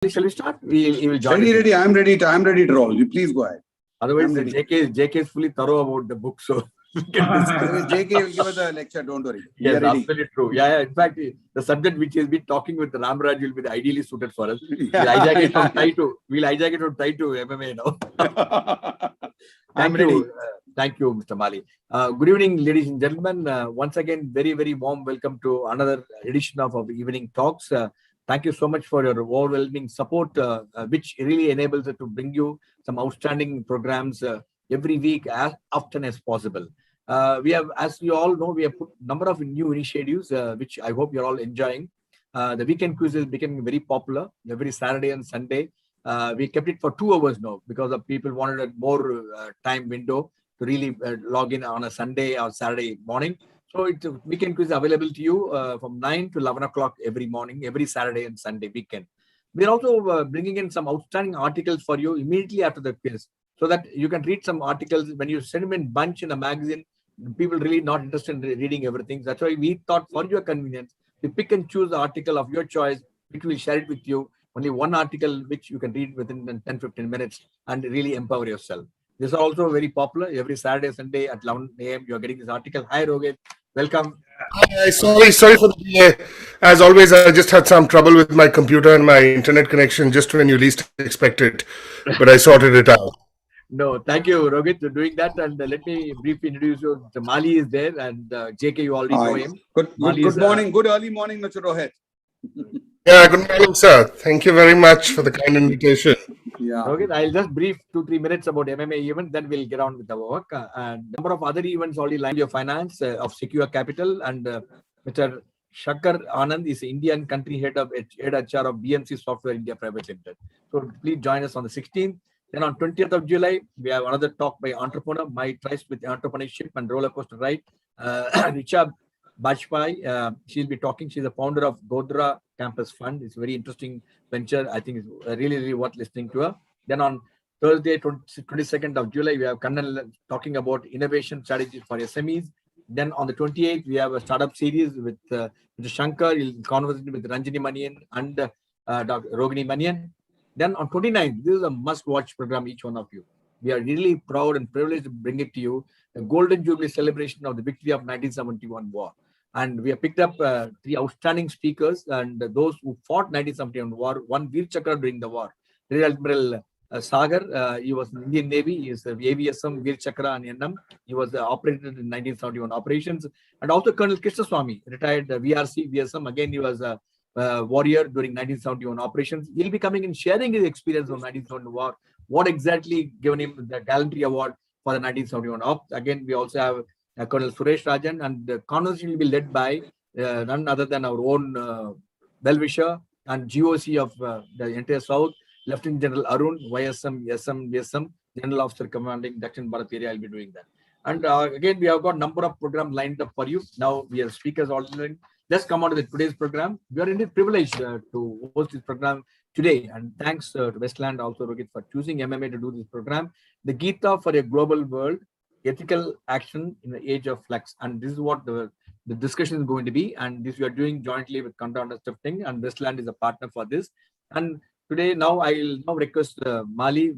Shall we start? We will join. Ready. I'm ready to roll. You please go ahead. Otherwise, JK is fully thorough about the book, so we can Otherwise, JK will give us a lecture. Don't worry. Yes, absolutely true. Yeah. In fact, the subject which has been talking with Ramraj will be ideally suited for us. We'll hijack it from Thai to MMA now. I'm ready. Thank you, Mr. Mali. Good evening, ladies and gentlemen. Once again, very, very warm welcome to another edition of our evening talks. Thank you so much for your overwhelming support, which really enables us to bring you some outstanding programs every week as often as possible. We have, as you all know, we have put a number of new initiatives, which I hope you're all enjoying. The weekend quiz is becoming very popular every Saturday and Sunday. We kept it for 2 hours now because of people wanted a more time window to really log in on a Sunday or Saturday morning. So it's a weekend quiz available to you from 9 to 11 o'clock every morning, every Saturday and Sunday weekend. We're also bringing in some outstanding articles for you immediately after the quiz, so that you can read some articles. When you send them in bunch in a magazine, people really not interested in reading everything. That's why we thought, for your convenience, we pick and choose the article of your choice, which will share it with you. Only one article which you can read within 10-15 minutes and really empower yourself. This is also very popular. Every Saturday, Sunday at 11 a.m. you're getting this article. Hi, Rohit. Welcome. Hi, sorry for the delay. As always, I just had some trouble with my computer and my internet connection just when you least expect it. But I sorted it out. No, thank you, Rohit, for doing that. And let me briefly introduce you. Mali is there, and JK, you already know him. Good morning. Good early morning, Mr. Rohit. Yeah, good morning, sir. Thank you very much for the kind invitation. Yeah. Rohit, I'll just brief 2-3 minutes about MMA event, then we'll get on with our work. And number of other events already lined your finance of Secure Capital, and Mr. Shakar Anand is Indian country head HR of BMC Software India Private Limited. So please join us on the 16th. Then on 20th of July, we have another talk by entrepreneur, My Tryst with Entrepreneurship and Roller Coaster Ride. Richa Bajpai, she'll be talking. She's the founder of Godhra Campus Fund. It's a very interesting venture. I think it's really, really worth listening to her. Then on Thursday, 22nd of July, we have Kannan talking about innovation strategies for SMEs. Then on the 28th, we have a startup series with Mr. Shankar. He'll converse with Ranjini Manian and Dr. Rogini Manian. Then on 29th, this is a must-watch program, each one of you. We are really proud and privileged to bring it to you, the Golden Jubilee celebration of the victory of 1971 war. And we have picked up 3 outstanding speakers, and those who fought 1971 war, won Veer Chakra during the war. Rear Admiral Sagar, he was in Indian Navy, he is the AVSM, Veer Chakra and NM. He was operated in 1971 operations. And also Colonel Krishnaswamy, retired VRC, VSM. Again, he was a warrior during 1971 operations. He'll be coming and sharing his experience of 1971 war, what exactly given him the Gallantry Award for the 1971 ops. Again, we also have Colonel Suresh Rajan, and the conversation will be led by none other than our own well-wisher and GOC of the entire South, Lieutenant General Arun, YSM, VSM, General Officer Commanding Dakshin Bharat area. I'll be doing that. And again, we have got a number of programs lined up for you. Now we have speakers alternate. Let's come on to today's program. We are indeed privileged to host this program today. And thanks to Westland also, Rohit, for choosing MMA to do this program. The Gita for a Global World, Ethical Action in the Age of Flux. And this is what the discussion is going to be. And this we are doing jointly with Kanda Stifting, and Westland is a partner for this. And today, now I will now request Mali,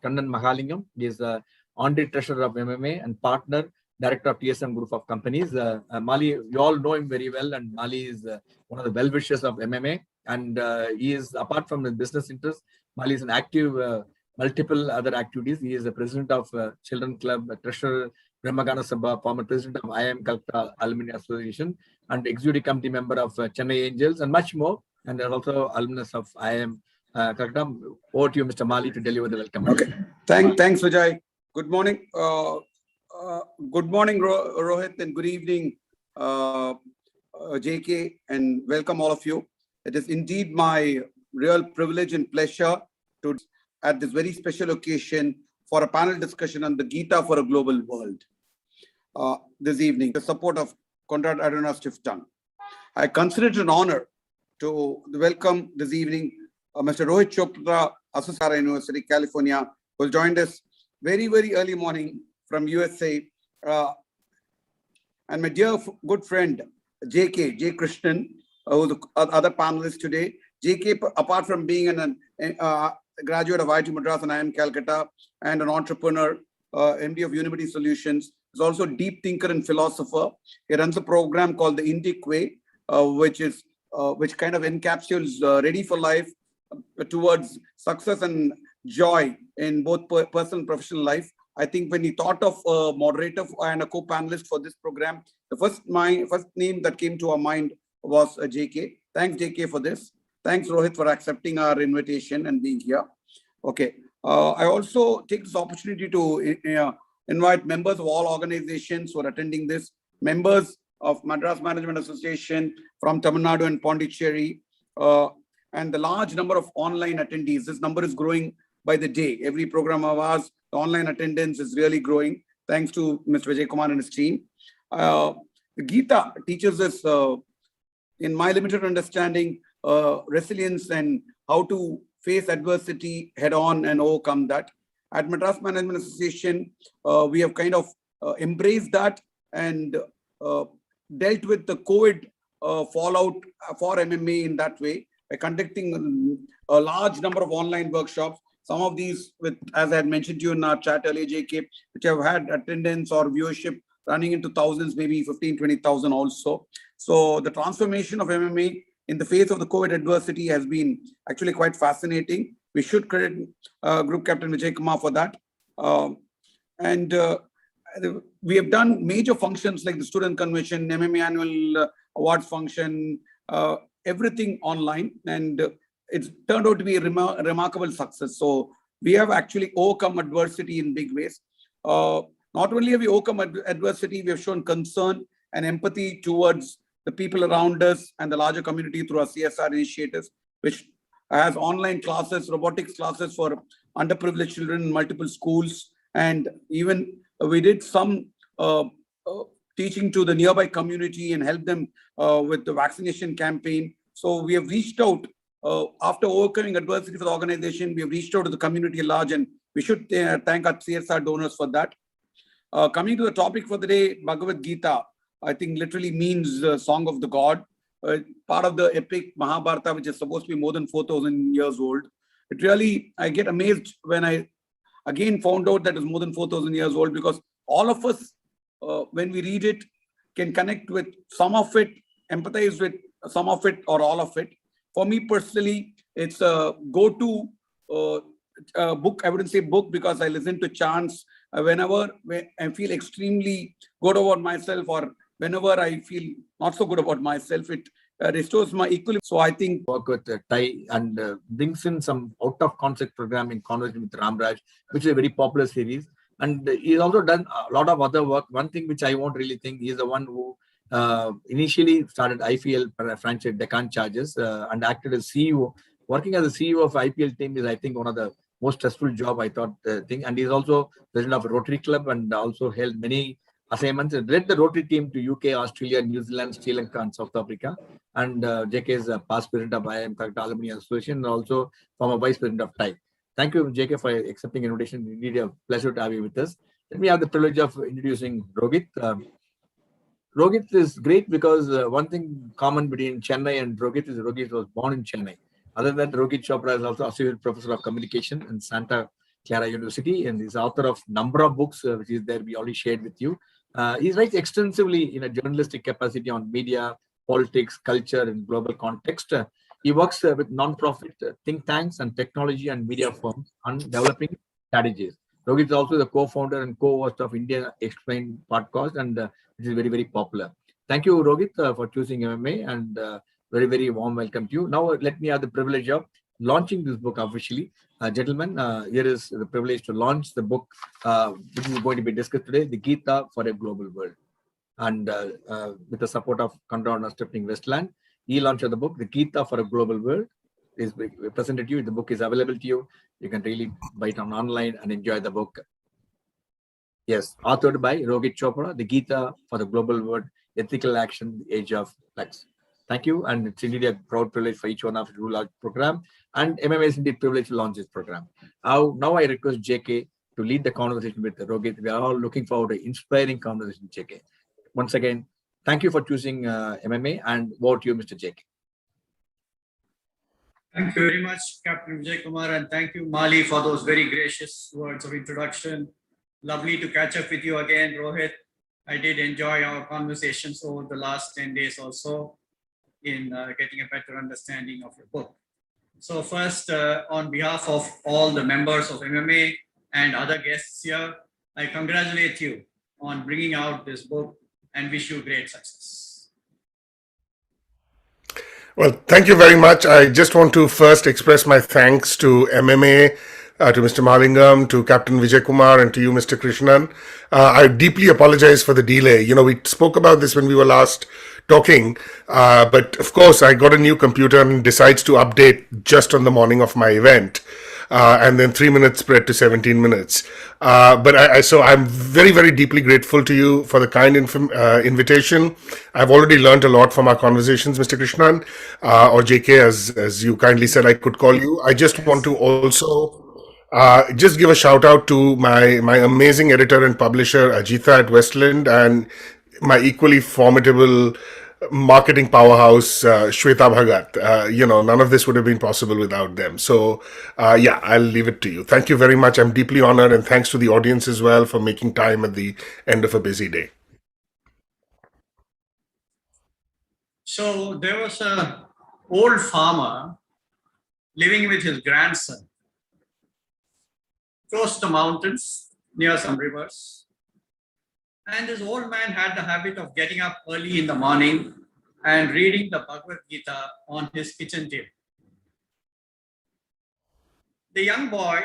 Kannan Mahalingam. He is the honorary treasurer of MMA and partner, director of TSM Group of Companies. Mali, you all know him very well, and Mali is one of the well-wishers of MMA. And he is, apart from the business interests, Mali is an active, multiple other activities. He is the president of Children Club, treasurer, Brahmagana Sabha, former president of IIM Calcutta Alumni Association, and executive committee member of Chennai Angels, and much more. And they're also alumnus of IIM Calcutta. Over to you, Mr. Mali, to deliver the welcome. Okay. Thanks, Vijay. Good morning. Good morning, Rohit, and good evening, JK, and welcome all of you. It is indeed my real privilege and pleasure to, at this very special occasion, for a panel discussion on the Gita for a Global World this evening, the support of Konrad Adenauer Stiftung. I consider it an honor to welcome this evening Mr. Rohit Chopra, Associate University, California, who joined us very, very early morning from USA, and my dear good friend J Krishnan, who is the other panelist today, JK, apart from being a graduate of IIT Madras and IIM Calcutta and an entrepreneur, MD of UniMity Solutions, is also a deep thinker and philosopher. He runs a program called the Indic Way, which kind of encapsulates Ready for Life towards success and joy in both personal and professional life. I think when he thought of a moderator and a co-panelist for this program, the first name that came to our mind was JK. Thanks, JK, for this. Thanks, Rohit, for accepting our invitation and being here. Okay. I also take this opportunity to invite members of all organizations who are attending this, members of Madras Management Association from Tamil Nadu and Pondicherry, and the large number of online attendees. This number is growing by the day. Every program of ours, the online attendance is really growing, thanks to Mr. Vijay Kumar and his team. Gita teaches us, in my limited understanding, resilience and how to face adversity head on and overcome that. At Madras Management Association, we have kind of embraced that and dealt with the COVID fallout for MMA in that way by conducting a large number of online workshops. Some of these, as I had mentioned to you in our chat earlier, JK, which have had attendance or viewership running into thousands, maybe 15, 20,000 also. So the transformation of MMA in the face of the COVID adversity has been actually quite fascinating. We should credit Group Captain Vijay Kumar for that. We have done major functions like the student convention, MMA annual awards function, everything online, and it's turned out to be a remarkable success. So we have actually overcome adversity in big ways. Not only have we overcome adversity, we have shown concern and empathy towards the people around us and the larger community through our CSR initiatives, which has online classes, robotics classes for underprivileged children in multiple schools. And even we did some teaching to the nearby community and help them with the vaccination campaign. So we have reached out after overcoming adversity for the organization. We have reached out to the community at large, and we should thank our CSR donors for that. Coming to the topic for the day, Bhagavad Gita, I think literally means song of the god, part of the epic Mahabharata, which is supposed to be more than 4,000 years old. It really, I get amazed when I again found out that it's more than 4,000 years old, because all of us, when we read it, can connect with some of it, empathize with some of it, or all of it. For me personally, it's a go-to book. I wouldn't say book because I listen to chants whenever I feel extremely good about myself, or whenever I feel not so good about myself. It restores my equilibrium. So I think work with Tai and brings in some out-of-concept programming conversation with Ramraj, which is a very popular series. And he's also done a lot of other work. One thing which I won't really think, he's the one who initially started IPL franchise Deccan Chargers and acted as CEO. Working as a CEO of IPL team is, I think, one of the most stressful job, I thought, thing. And he's also president of Rotary Club and also held many assignments. Led the Rotary team to UK, Australia, New Zealand, Sri Lanka, and South Africa. And JK is a past president of IIM Calcutta Alumni Association and also former vice president of TAI. Thank you, JK, for accepting the invitation. Indeed, a pleasure to have you with us. Let me have the privilege of introducing Rohit. Rohit is great because one thing common between Chennai and Rohit is Rohit was born in Chennai. Other than that, Rohit Chopra is also associate professor of communication in Santa Clara University, and is author of number of books, which is there we already shared with you. He writes extensively in a journalistic capacity on media, politics, culture, and global context. He works with non-profit think tanks and technology and media firms on developing strategies. Rohit is also the co-founder and co-host of India Explained podcast, and which is very, very popular. Thank you, Rohit, for choosing MMA, and very, very warm welcome to you. Now, let me have the privilege of launching this book officially. Gentlemen, here is the privilege to launch the book, which is going to be discussed today, The Gita for a Global World. And with the support of Conrad Stripling Westland, he launched the book, The Gita for a Global World. Is presented to you. The book is available to you. You can really buy it online and enjoy the book. Yes, authored by Rohit Chopra, The Gita for the Global World, Ethical Action, the Age of Flex. Thank you, and it's indeed a proud privilege for each one of you to launch program, and MMA is indeed privileged to launch this program. Now I request JK to lead the conversation with Rohit. We are all looking forward to inspiring conversation, JK. Once again, thank you for choosing MMA, and over to you, Mr. JK. Thank you very much, Captain Vijay Kumar, and thank you, Mali, for those very gracious words of introduction. Lovely to catch up with you again, Rohit. I did enjoy our conversations over the last 10 days or so in getting a better understanding of your book. So first, on behalf of all the members of MMA and other guests here, I congratulate you on bringing out this book and wish you great success. Well, thank you very much. I just want to first express my thanks to MMA, to Mr. Malingam, to Captain Vijay Kumar, and to you, Mr. Krishnan. I deeply apologize for the delay. You know, we spoke about this when we were last talking, but of course, I got a new computer and decides to update just on the morning of my event. And then 3 minutes spread to 17 minutes. So I'm very, very deeply grateful to you for the kind invitation. I've already learned a lot from our conversations, Mr. Krishnan, or JK, as you kindly said I could call you. I just want to also just give a shout out to my amazing editor and publisher, Gita at Westland, and my equally formidable marketing powerhouse, Shweta Bhagat. None of this would have been possible without them. So, I'll leave it to you. Thank you very much. I'm deeply honored, and thanks to the audience as well for making time at the end of a busy day. So there was an old farmer living with his grandson close to the mountains near some rivers. And this old man had the habit of getting up early in the morning and reading the Bhagavad Gita on his kitchen table. The young boy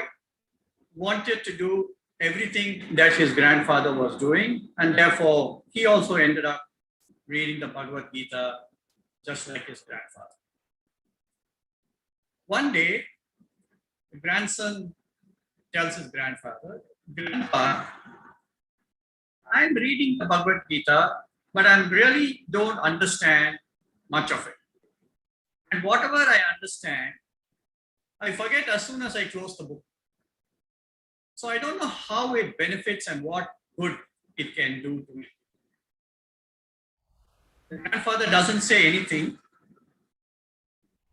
wanted to do everything that his grandfather was doing, and therefore he also ended up reading the Bhagavad Gita just like his grandfather. One day, the grandson tells his grandfather, "Grandpa, I'm reading the Bhagavad Gita, but I really don't understand much of it. And whatever I understand, I forget as soon as I close the book. So I don't know how it benefits and what good it can do to me." The grandfather doesn't say anything.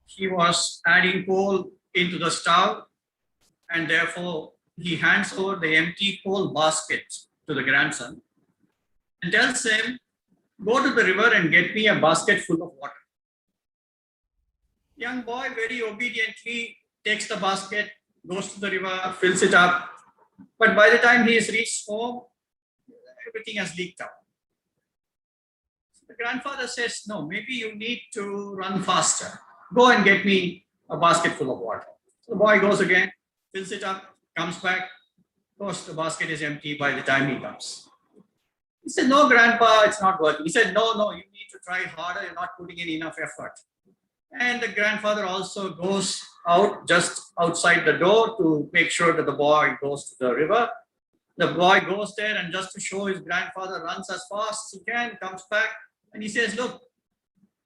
He was adding coal into the stove, and therefore he hands over the empty coal basket to the grandson and tells him, "Go to the river and get me a basket full of water." Young boy very obediently takes the basket, goes to the river, fills it up. But by the time he has reached home, everything has leaked out. So the grandfather says, "No, maybe you need to run faster. Go and get me a basket full of water." So the boy goes again, fills it up, comes back. Of course, the basket is empty by the time he comes. He said, "No, Grandpa, it's not working." He said, No, you need to try harder. You're not putting in enough effort." And the grandfather also goes out just outside the door to make sure that the boy goes to the river. The boy goes there, and just to show his grandfather, runs as fast as he can, comes back, and he says, "Look,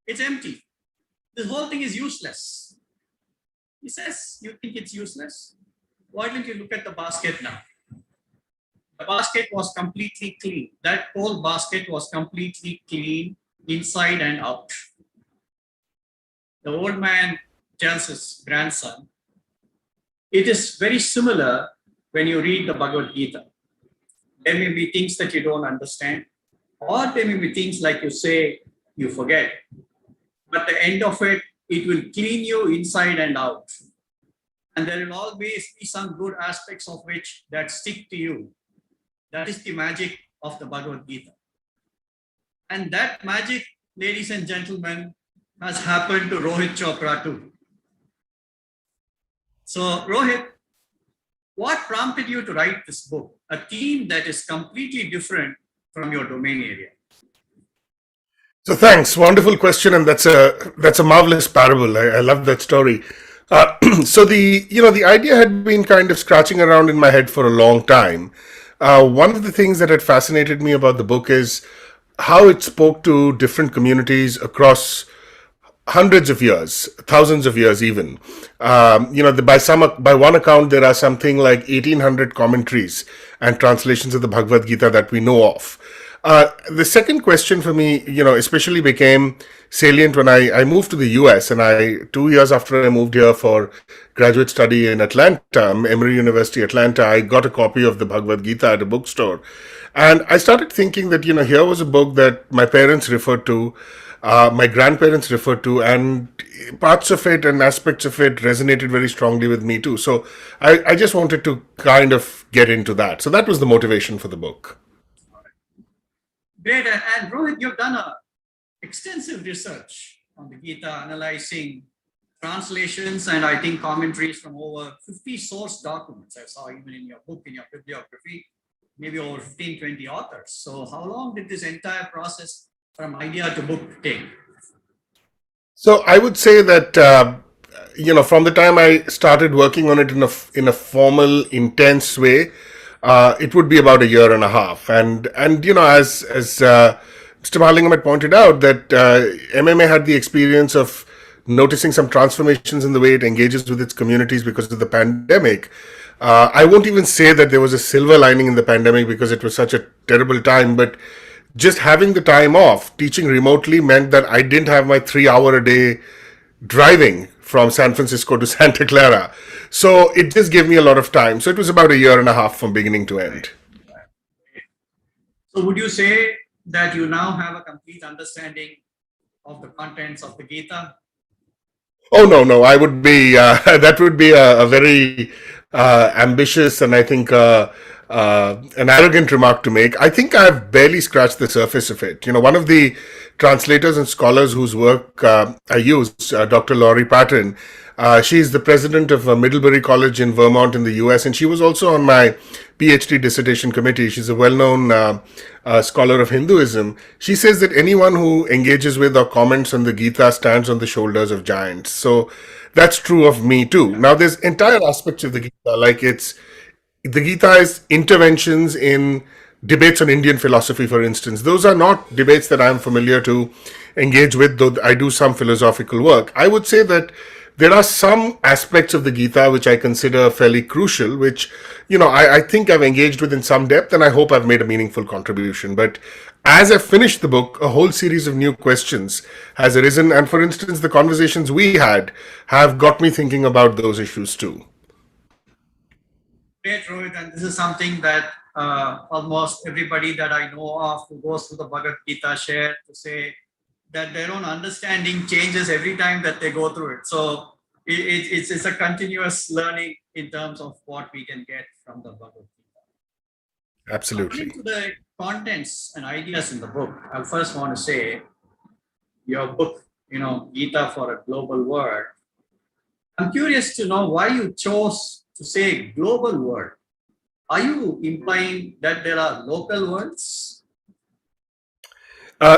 it's empty. This whole thing is useless." He says, "You think it's useless? Why don't you look at the basket now?" The basket was completely clean. That whole basket was completely clean inside and out. The old man tells his grandson, "It is very similar when you read the Bhagavad Gita. There may be things that you don't understand, or there may be things like you say you forget. But at the end of it, it will clean you inside and out. And there will always be some good aspects of which that stick to you. That is the magic of the Bhagavad Gita." And that magic, ladies and gentlemen, has happened to Rohit Chopra too. So Rohit, what prompted you to write this book, a theme that is completely different from your domain area? So thanks, wonderful question, and that's a marvelous parable. I love that story. So the idea had been kind of scratching around in my head for a long time. One of the things that had fascinated me about the book is how it spoke to different communities across hundreds of years, thousands of years even. By one account, there are something like 1,800 commentaries and translations of the Bhagavad Gita that we know of. The second question for me, especially became salient when I moved to the US, and 2 years after I moved here for graduate study in Atlanta, Emory University, Atlanta, I got a copy of the Bhagavad Gita at a bookstore. And I started thinking that, here was a book that my parents referred to, my grandparents referred to, and parts of it and aspects of it resonated very strongly with me too. So I just wanted to kind of get into that. So that was the motivation for the book. Great. And Rohit, you've done a extensive research on the Gita, analyzing translations and I think commentaries from over 50 source documents. I saw even in your book, in your bibliography, maybe over 15, 20 authors. So how long did this entire process from idea to book take? So I would say that from the time I started working on it in a formal, intense way, it would be about a year and a half. And as Mr. Mahalingam had pointed out, that MMA had the experience of noticing some transformations in the way it engages with its communities because of the pandemic. I won't even say that there was a silver lining in the pandemic because it was such a terrible time, but just having the time off, teaching remotely meant that I didn't have my 3 hour a day driving from San Francisco to Santa Clara. So it just gave me a lot of time. So it was about a year and a half from beginning to end. So would you say that you now have a complete understanding of the contents of the Gita? Oh, no. I would be, that would be a very ambitious and I think an arrogant remark to make. I think I've barely scratched the surface of it. One of the translators and scholars whose work I use, Dr. Laurie Patton, she's the president of Middlebury College in Vermont in the US, and she was also on my PhD dissertation committee. She's a well-known scholar of Hinduism. She says that anyone who engages with or comments on the Gita stands on the shoulders of giants. So that's true of me too. Now, there's entire aspects of the Gita, like the Gita is interventions in debates on Indian philosophy, for instance. Those are not debates that I'm familiar to engage with, though I do some philosophical work. I would say that there are some aspects of the Gita which I consider fairly crucial, which, I think I've engaged with in some depth, and I hope I've made a meaningful contribution. But as I've finished the book, a whole series of new questions has arisen. And for instance, the conversations we had have got me thinking about those issues too. Great, Rohit, and this is something that almost everybody that I know of who goes through the Bhagavad Gita share, to say that their own understanding changes every time that they go through it. So it's a continuous learning in terms of what we can get from the Bhagavad Gita. Absolutely. Coming to the contents and ideas in the book, I first want to say your book, Gita for a Global World. I'm curious to know why you chose to say global world. Are you implying that there are local worlds?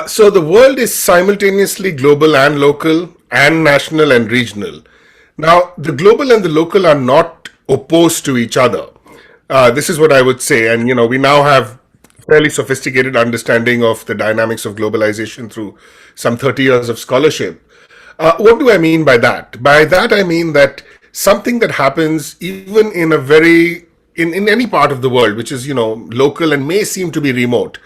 So the world is simultaneously global and local and national and regional. Now, the global and the local are not opposed to each other. This is what I would say. And, we now have fairly sophisticated understanding of the dynamics of globalization through some 30 years of scholarship. What do I mean by that? By that, I mean that something that happens even in in any part of the world, which is, local and may seem to be remote,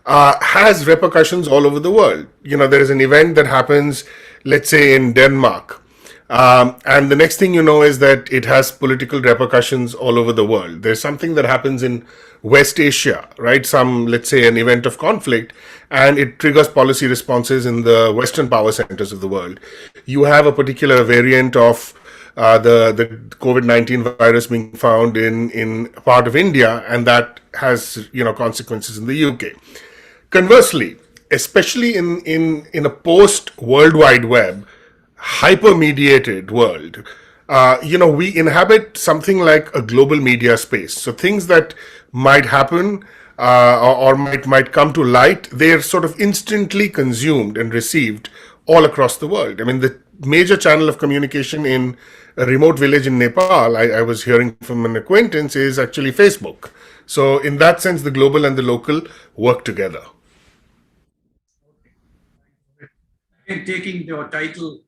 has repercussions all over the world. There is an event that happens, let's say in Denmark, and the next thing you know is that it has political repercussions all over the world. There's something that happens in West Asia, right? Let's say an event of conflict, and it triggers policy responses in the Western power centers of the world. You have a particular variant of the COVID-19 virus being found in a part of India, and that has consequences in the UK. Conversely, especially in a post World Wide Web, hyper-mediated world, we inhabit something like a global media space. So things that might happen or might come to light, they're sort of instantly consumed and received all across the world. I mean, the major channel of communication in a remote village in Nepal, I was hearing from an acquaintance, is actually Facebook. So in that sense, the global and the local work together. Again, taking your title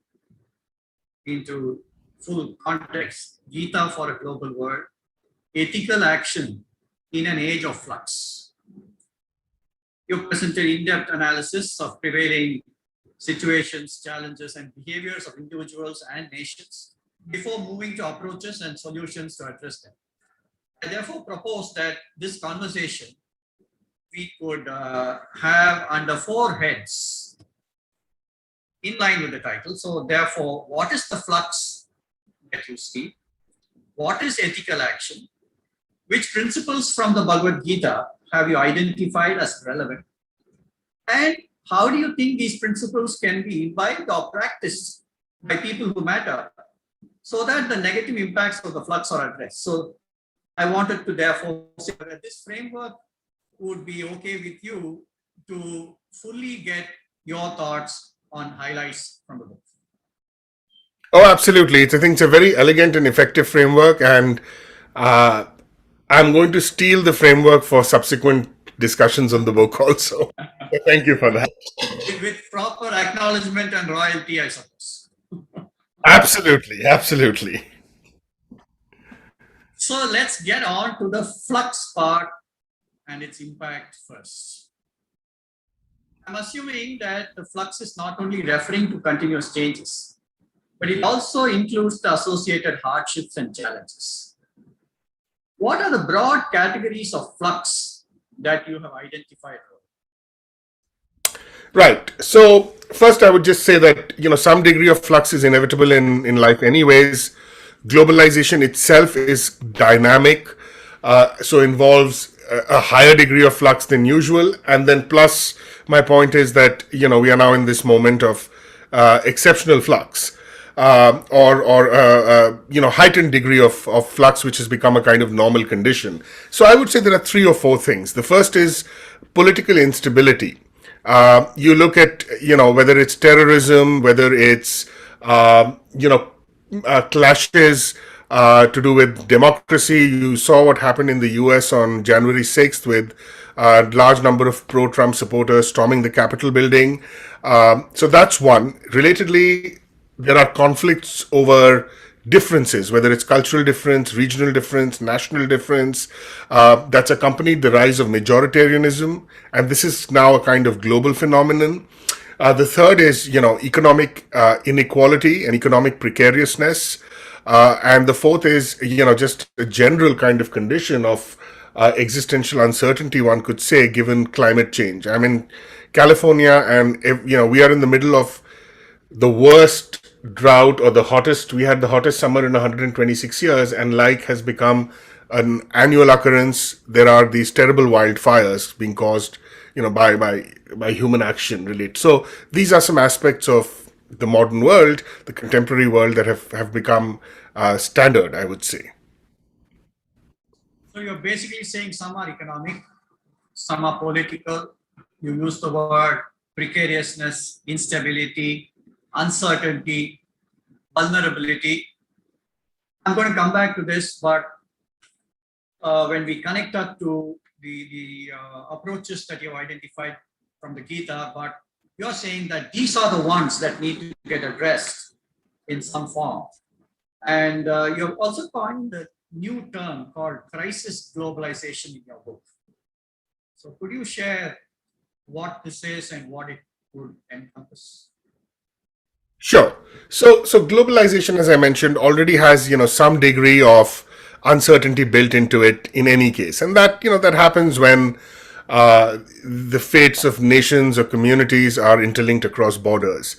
into full context, Gita for a Global World, ethical action in an age of flux. You presented in-depth analysis of prevailing situations, challenges, and behaviors of individuals and nations before moving to approaches and solutions to address them. I therefore propose that this conversation we could have under 4 heads in line with the title. So therefore, what is the flux that you see? What is ethical action? Which principles from the Bhagavad Gita have you identified as relevant? And how do you think these principles can be imbibed or practiced by people who matter so that the negative impacts of the flux are addressed? So I wanted to therefore say that this framework would be okay with you to fully get your thoughts on highlights from the book. Oh, absolutely. I think it's a very elegant and effective framework, and I'm going to steal the framework for subsequent discussions on the book also. So thank you for that. With proper acknowledgement and royalty, I suppose. Absolutely, absolutely. So let's get on to the flux part and its impact first. I'm assuming that the flux is not only referring to continuous changes, but it also includes the associated hardships and challenges. What are the broad categories of flux that you have identified? Right. So first, I would just say that some degree of flux is inevitable in life, anyways. Globalization itself is dynamic, so involves a higher degree of flux than usual. And then plus, my point is that we are now in this moment of exceptional flux, or heightened degree of flux, which has become a kind of normal condition. So I would say there are 3 or 4 things. The first is political instability. You look at whether it's terrorism, whether it's clashes to do with democracy. You saw what happened in the US on January 6th with a large number of pro-Trump supporters storming the Capitol building. So that's one. Relatedly, there are conflicts over differences, whether it's cultural difference, regional difference, national difference, that's accompanied the rise of majoritarianism, and this is now a kind of global phenomenon. The third is, economic inequality and economic precariousness, and the fourth is, just a general kind of condition of existential uncertainty, one could say, given climate change. I mean, California, and we are in the middle of the worst drought, or we had the hottest summer in 126 years, and like has become an annual occurrence. There are these terrible wildfires being caused, by human action related. So these are some aspects of the modern world, the contemporary world, that have become standard, I would say. So you're basically saying some are economic, some are political. You use the word precariousness, instability, uncertainty, vulnerability. I'm going to come back to this, but when we connect up to the approaches that you've identified from the Gita, but you're saying that these are the ones that need to get addressed in some form. And you've also coined the new term called crisis globalization in your book. So could you share what this is and what it would encompass? Sure. So globalization, as I mentioned, already has some degree of uncertainty built into it in any case, and that that happens when the fates of nations or communities are interlinked across borders.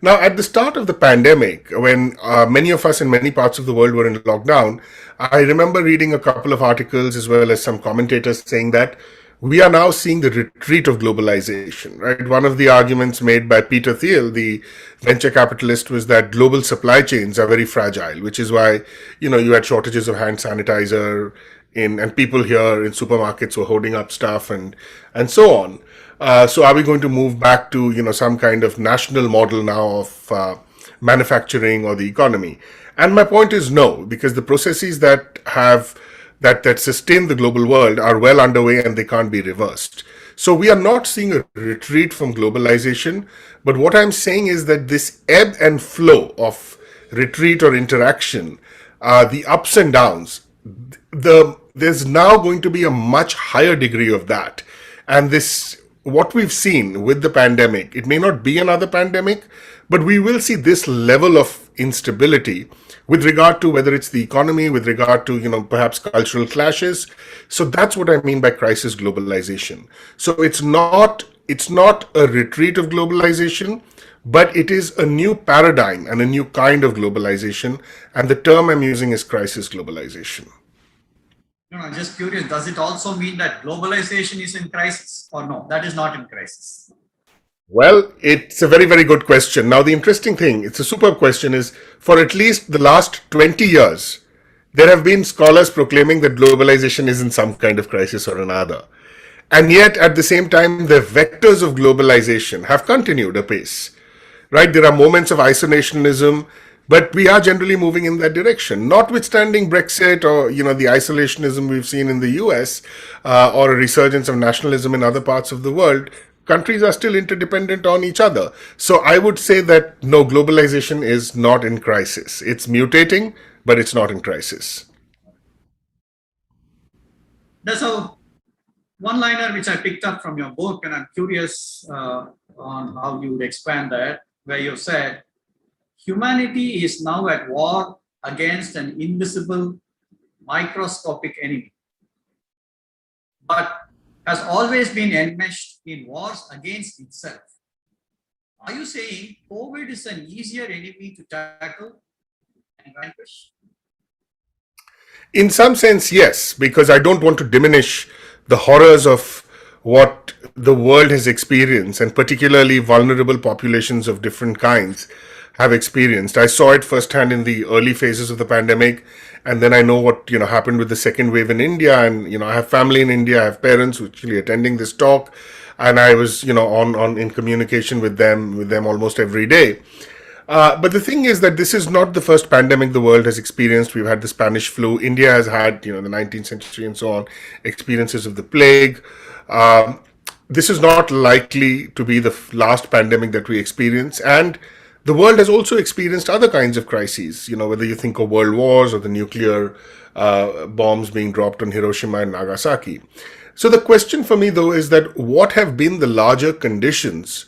Now, at the start of the pandemic, when many of us in many parts of the world were in lockdown, I remember reading a couple of articles as well as some commentators saying that we are now seeing the retreat of globalization, right? One of the arguments made by Peter Thiel, the venture capitalist, was that global supply chains are very fragile, which is why, you had shortages of hand sanitizer and people here in supermarkets were holding up stuff and so on. So are we going to move back to, some kind of national model now of manufacturing or the economy? And my point is no, because the processes that sustain the global world are well underway and they can't be reversed. So we are not seeing a retreat from globalization, but what I'm saying is that this ebb and flow of retreat or interaction, the ups and downs, there's now going to be a much higher degree of that. And this what we've seen with the pandemic, it may not be another pandemic, but we will see this level of instability with regard to whether it's the economy, with regard to, perhaps cultural clashes. So that's what I mean by crisis globalization. So it's not a retreat of globalization, but it is a new paradigm and a new kind of globalization. And the term I'm using is crisis globalization. No, I'm just curious, does it also mean that globalization is in crisis or no? That is not in crisis. Well, it's a very, very good question. Now, the interesting thing, it's a superb question, is for at least the last 20 years, there have been scholars proclaiming that globalization is in some kind of crisis or another. And yet, at the same time, the vectors of globalization have continued apace. Right? There are moments of isolationism, but we are generally moving in that direction. Notwithstanding Brexit or the isolationism we've seen in the US, or a resurgence of nationalism in other parts of the world, countries are still interdependent on each other. So I would say that no, globalization is not in crisis. It's mutating, but it's not in crisis. There's a one-liner which I picked up from your book, and I'm curious on how you would expand that, where you said, humanity is now at war against an invisible microscopic enemy, but has always been enmeshed in wars against itself. Are you saying COVID is an easier enemy to tackle and vanquish? In some sense, yes, because I don't want to diminish the horrors of what the world has experienced, and particularly vulnerable populations of different kinds have experienced. I saw it firsthand in the early phases of the pandemic, and then I know what happened with the second wave in India, and I have family in India, I have parents who actually attending this talk, and I was on in communication with them almost every day. But the thing is that this is not the first pandemic the world has experienced. We've had the Spanish flu. India has had, the 19th century and so on, experiences of the plague. This is not likely to be the last pandemic that we experience. And the world has also experienced other kinds of crises, whether you think of world wars or the nuclear bombs being dropped on Hiroshima and Nagasaki. So the question for me, though, is that what have been the larger conditions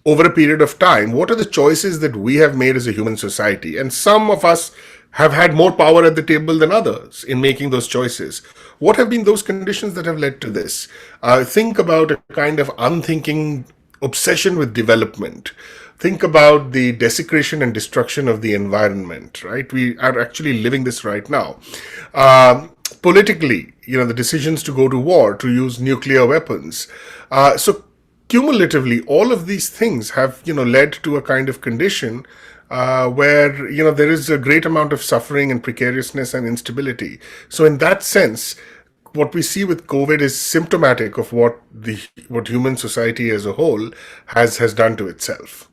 over a period of time? What are the choices that we have made as a human society? And some of us have had more power at the table than others in making those choices. What have been those conditions that have led to this? Think about a kind of unthinking obsession with development. Think about the desecration and destruction of the environment, right? We are actually living this right now. Politically, the decisions to go to war, to use nuclear weapons. So cumulatively, all of these things have, led to a kind of condition where, there is a great amount of suffering and precariousness and instability. So in that sense, what we see with COVID is symptomatic of what human society as a whole has done to itself.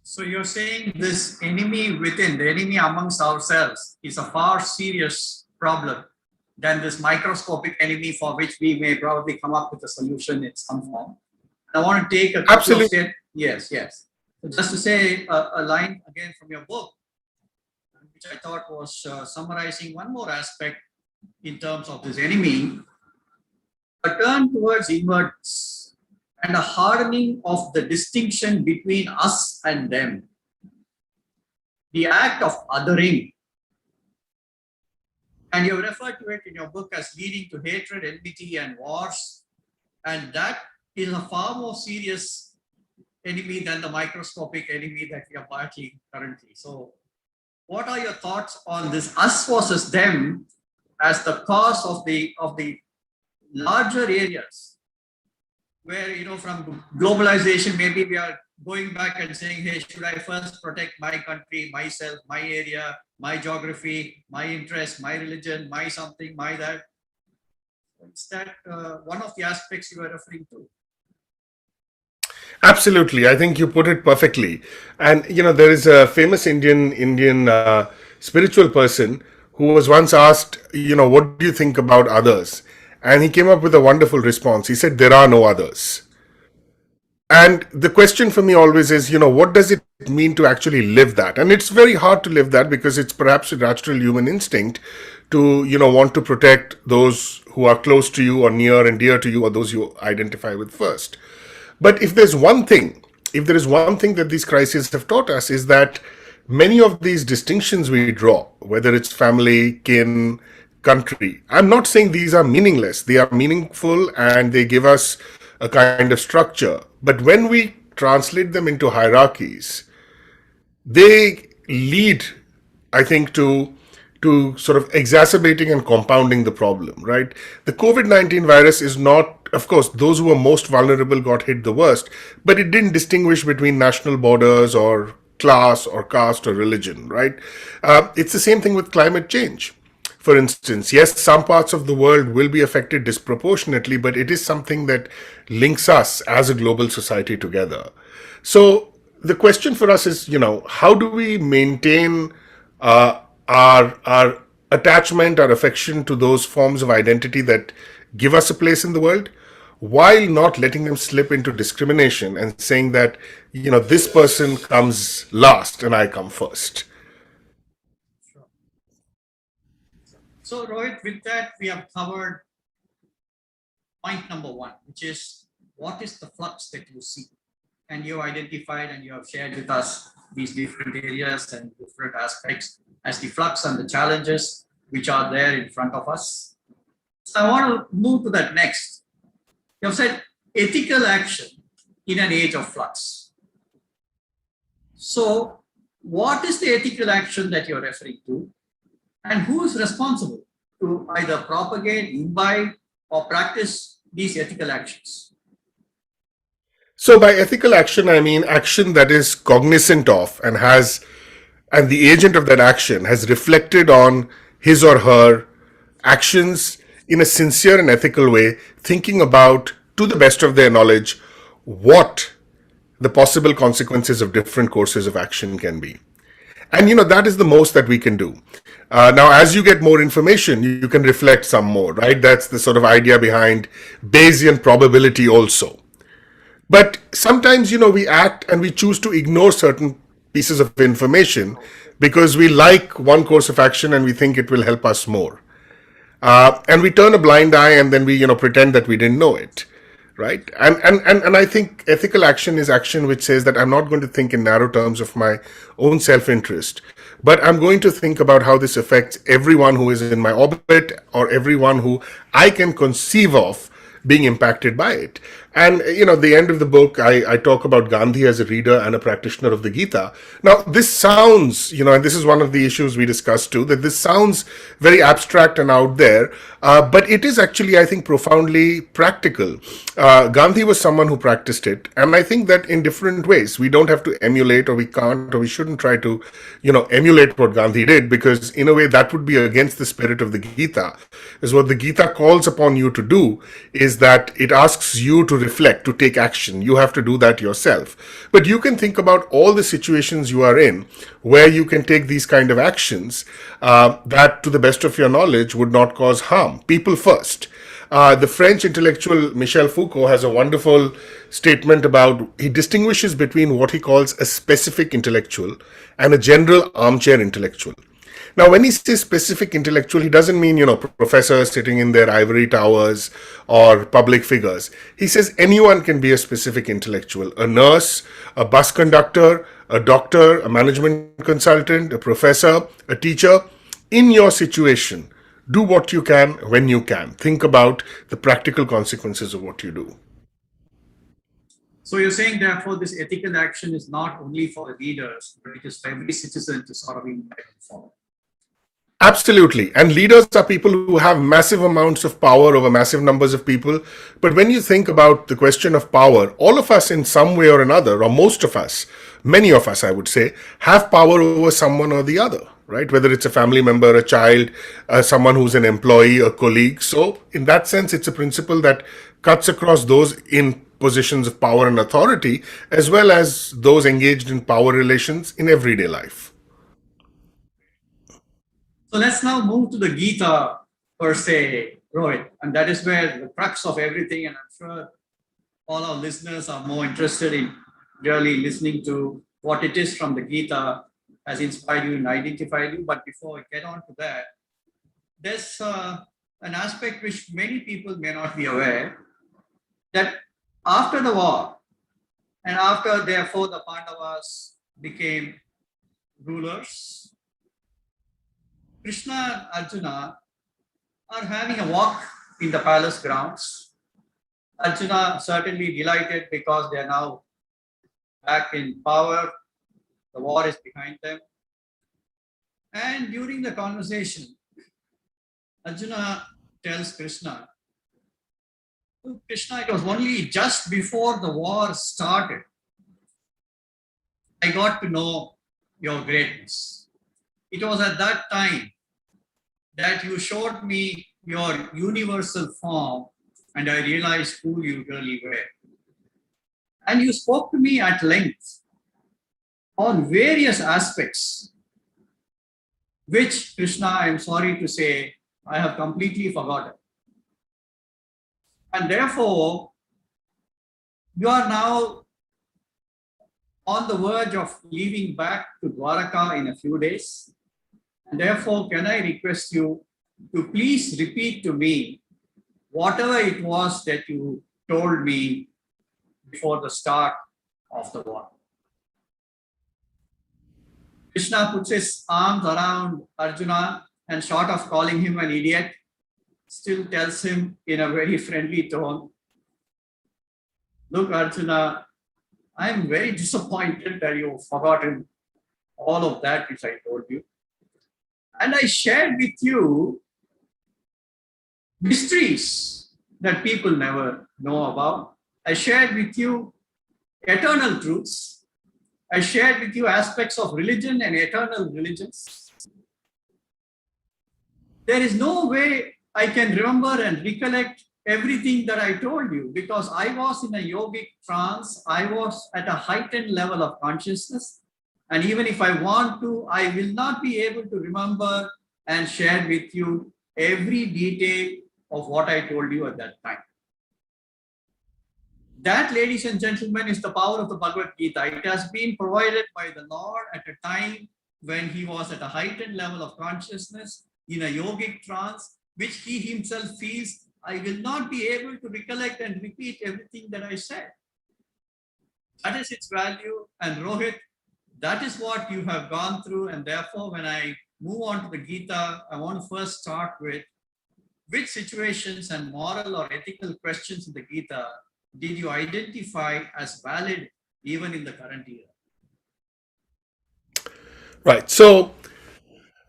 So you're saying this enemy within, the enemy amongst ourselves, is a far serious problem than this microscopic enemy for which we may probably come up with a solution in some form. I want to take a couple Absolutely. of steps. Yes. So just to say a line again from your book, which I thought was summarizing one more aspect in terms of this enemy, a turn towards inwards and a hardening of the distinction between us and them. The act of othering. And you referred to it in your book as leading to hatred, enmity, and wars. And that is a far more serious enemy than the microscopic enemy that we are battling currently. So what are your thoughts on this us versus them as the cause of the larger areas where, from globalization, maybe we are going back and saying, hey, should I first protect my country, myself, my area, my geography, my interest, my religion, my something, my that? Is that one of the aspects you are referring to? Absolutely. I think you put it perfectly. And, there is a famous Indian spiritual person who was once asked, what do you think about others? And he came up with a wonderful response. He said, there are no others. And the question for me always is, what does it mean to actually live that? And it's very hard to live that because it's perhaps a natural human instinct to, want to protect those who are close to you or near and dear to you or those you identify with first. But if there is one thing that these crises have taught us is that many of these distinctions we draw, whether it's family, kin, country, I'm not saying these are meaningless. They are meaningful and they give us a kind of structure. But when we translate them into hierarchies, they lead, I think, to sort of exacerbating and compounding the problem, right? The COVID-19 virus is not, of course, those who were most vulnerable got hit the worst, but it didn't distinguish between national borders or class or caste or religion, right? It's the same thing with climate change. For instance, yes, some parts of the world will be affected disproportionately, but it is something that links us as a global society together. So the question for us is, how do we maintain our attachment, our affection to those forms of identity that give us a place in the world, while not letting them slip into discrimination and saying that, this person comes last and I come first. So, Rohit, with that, we have covered point number one, which is what is the flux that you see? And you identified and you have shared with us these different areas and different aspects as the flux and the challenges which are there in front of us. So I want to move to that next. You have said ethical action in an age of flux. So what is the ethical action that you're referring to? And who is responsible to either propagate, imbibe, or practice these ethical actions? So by ethical action, I mean action that is cognizant of and the agent of that action has reflected on his or her actions in a sincere and ethical way, thinking about, to the best of their knowledge, what the possible consequences of different courses of action can be. And that is the most that we can do. Now, as you get more information, you can reflect some more, right? That's the sort of idea behind Bayesian probability also. But sometimes, we act and we choose to ignore certain pieces of information because we like one course of action and we think it will help us more. And we turn a blind eye and then we, pretend that we didn't know it. Right. And I think ethical action is action which says that I'm not going to think in narrow terms of my own self-interest, but I'm going to think about how this affects everyone who is in my orbit or everyone who I can conceive of being impacted by it. And, the end of the book, I talk about Gandhi as a reader and a practitioner of the Gita. Now, this sounds, and this is one of the issues we discussed too, that this sounds very abstract and out there, but it is actually, I think, profoundly practical. Gandhi was someone who practiced it. And I think that in different ways, we don't have to emulate or we can't or we shouldn't try to, emulate what Gandhi did, because in a way that would be against the spirit of the Gita. Is what the Gita calls upon you to do is that it asks you to reflect, to take action. You have to do that yourself. But you can think about all the situations you are in where you can take these kind of actions that, to the best of your knowledge, would not cause harm. People first. The French intellectual Michel Foucault has a wonderful statement about, he distinguishes between what he calls a specific intellectual and a general armchair intellectual. Now, when he says specific intellectual, he doesn't mean, professors sitting in their ivory towers or public figures. He says anyone can be a specific intellectual, a nurse, a bus conductor, a doctor, a management consultant, a professor, a teacher. In your situation, do what you can when you can. Think about the practical consequences of what you do. So you're saying, therefore, this ethical action is not only for the leaders, but it is for every citizen to sort of imbibe and follow. Absolutely. And leaders are people who have massive amounts of power over massive numbers of people. But when you think about the question of power, all of us in some way or another, or most of us, many of us, I would say, have power over someone or the other, right? Whether it's a family member, a child, someone who's an employee, a colleague. So in that sense, it's a principle that cuts across those in positions of power and authority, as well as those engaged in power relations in everyday life. So let's now move to the Gita per se, Rohit, and that is where the crux of everything, and I'm sure all our listeners are more interested in really listening to what it is from the Gita has inspired you and identified you. But before I get on to that, there's an aspect which many people may not be aware, that after the war and after therefore the Pandavas became rulers, Krishna and Arjuna are having a walk in the palace grounds. Arjuna certainly delighted because they are now back in power. The war is behind them. And during the conversation, Arjuna tells Krishna, Krishna, it was only just before the war started, I got to know your greatness. It was at that time that you showed me your universal form and I realized who you really were. And you spoke to me at length on various aspects, which, Krishna, I am sorry to say, I have completely forgotten. And therefore, you are now on the verge of leaving back to Dwaraka in a few days. And therefore, can I request you to please repeat to me whatever it was that you told me before the start of the war. Krishna puts his arms around Arjuna and, short of calling him an idiot, still tells him in a very friendly tone, look, Arjuna, I am very disappointed that you've forgotten all of that which I told you. And I shared with you mysteries that people never know about. I shared with you eternal truths. I shared with you aspects of religion and eternal religions. There is no way I can remember and recollect everything that I told you because I was in a yogic trance. I was at a heightened level of consciousness. And even if I want to, I will not be able to remember and share with you every detail of what I told you at that time. That, ladies and gentlemen, is the power of the Bhagavad Gita. It has been provided by the Lord at a time when he was at a heightened level of consciousness in a yogic trance, which he himself feels, I will not be able to recollect and repeat everything that I said. That is its value. And Rohit, that is what you have gone through. And therefore, when I move on to the Gita, I want to first start with which situations and moral or ethical questions in the Gita did you identify as valid even in the current year? Right. So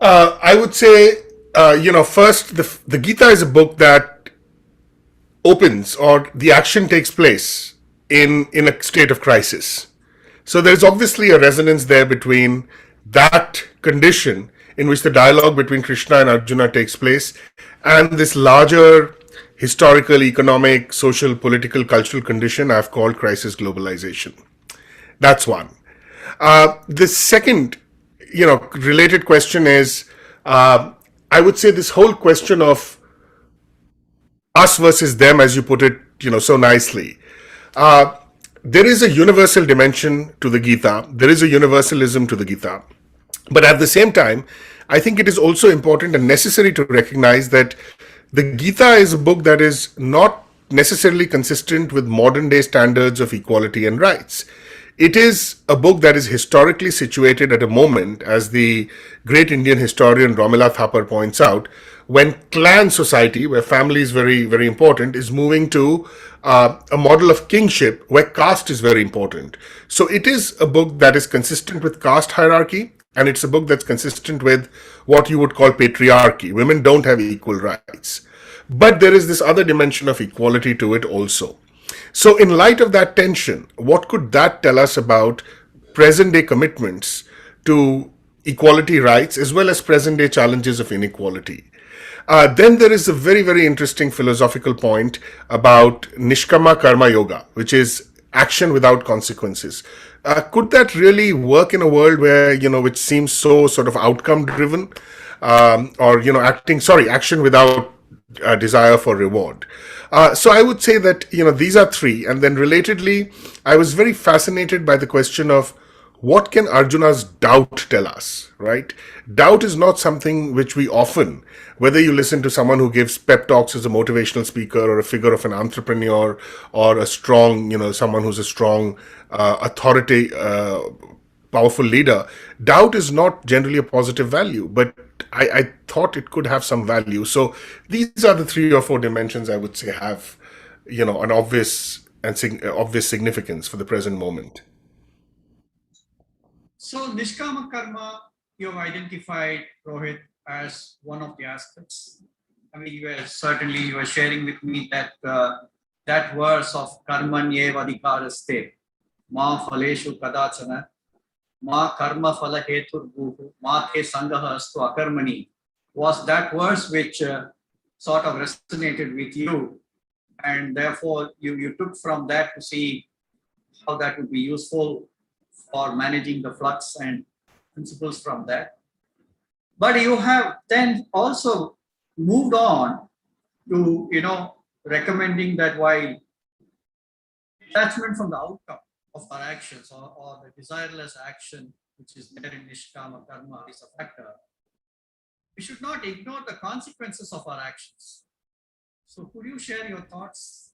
I would say, first, the Gita is a book that opens or the action takes place in a state of crisis. So there's obviously a resonance there between that condition in which the dialogue between Krishna and Arjuna takes place and this larger historical, economic, social, political, cultural condition I've called crisis globalization. That's one. The second, related question is, I would say this whole question of us versus them, as you put it, so nicely. There is a universal dimension to the Gita. There is a universalism to the Gita. But at the same time, I think it is also important and necessary to recognize that the Gita is a book that is not necessarily consistent with modern day standards of equality and rights. It is a book that is historically situated at a moment, as the great Indian historian Romila Thapar points out, when clan society, where family is very, very important, is moving to a model of kingship where caste is very important. So it is a book that is consistent with caste hierarchy, and it's a book that's consistent with what you would call patriarchy. Women don't have equal rights. But there is this other dimension of equality to it also. So in light of that tension, what could that tell us about present day commitments to equality rights as well as present day challenges of inequality? Then there is a very, very interesting philosophical point about Nishkama Karma Yoga, which is action without consequences. Could that really work in a world where, which seems so sort of outcome driven, action without desire for reward. So I would say that, these are three. And then relatedly, I was very fascinated by the question of what can Arjuna's doubt tell us, right? Doubt is not something which we often, whether you listen to someone who gives pep talks as a motivational speaker or a figure of an entrepreneur or a strong, someone who's a strong authority, powerful leader, doubt is not generally a positive value, but I thought it could have some value. So these are the 3 or 4 dimensions I would say have, an obvious obvious significance for the present moment. So Nishkama Karma, you have identified, Rohit, as one of the aspects. I mean, you were sharing with me that that verse of Karmanyeva Adhikaraste, Ma Phaleshu Kadachana, Ma Karma Phala Hetur Bhuhu, Ma Te Sangaha Astu Akarmani, was that verse which sort of resonated with you. And therefore, you took from that to see how that would be useful for managing the flux and principles from that. But you have then also moved on to, recommending that while detachment from the outcome of our actions or the desireless action, which is there in Nishkama Karma, is a factor, we should not ignore the consequences of our actions. So could you share your thoughts?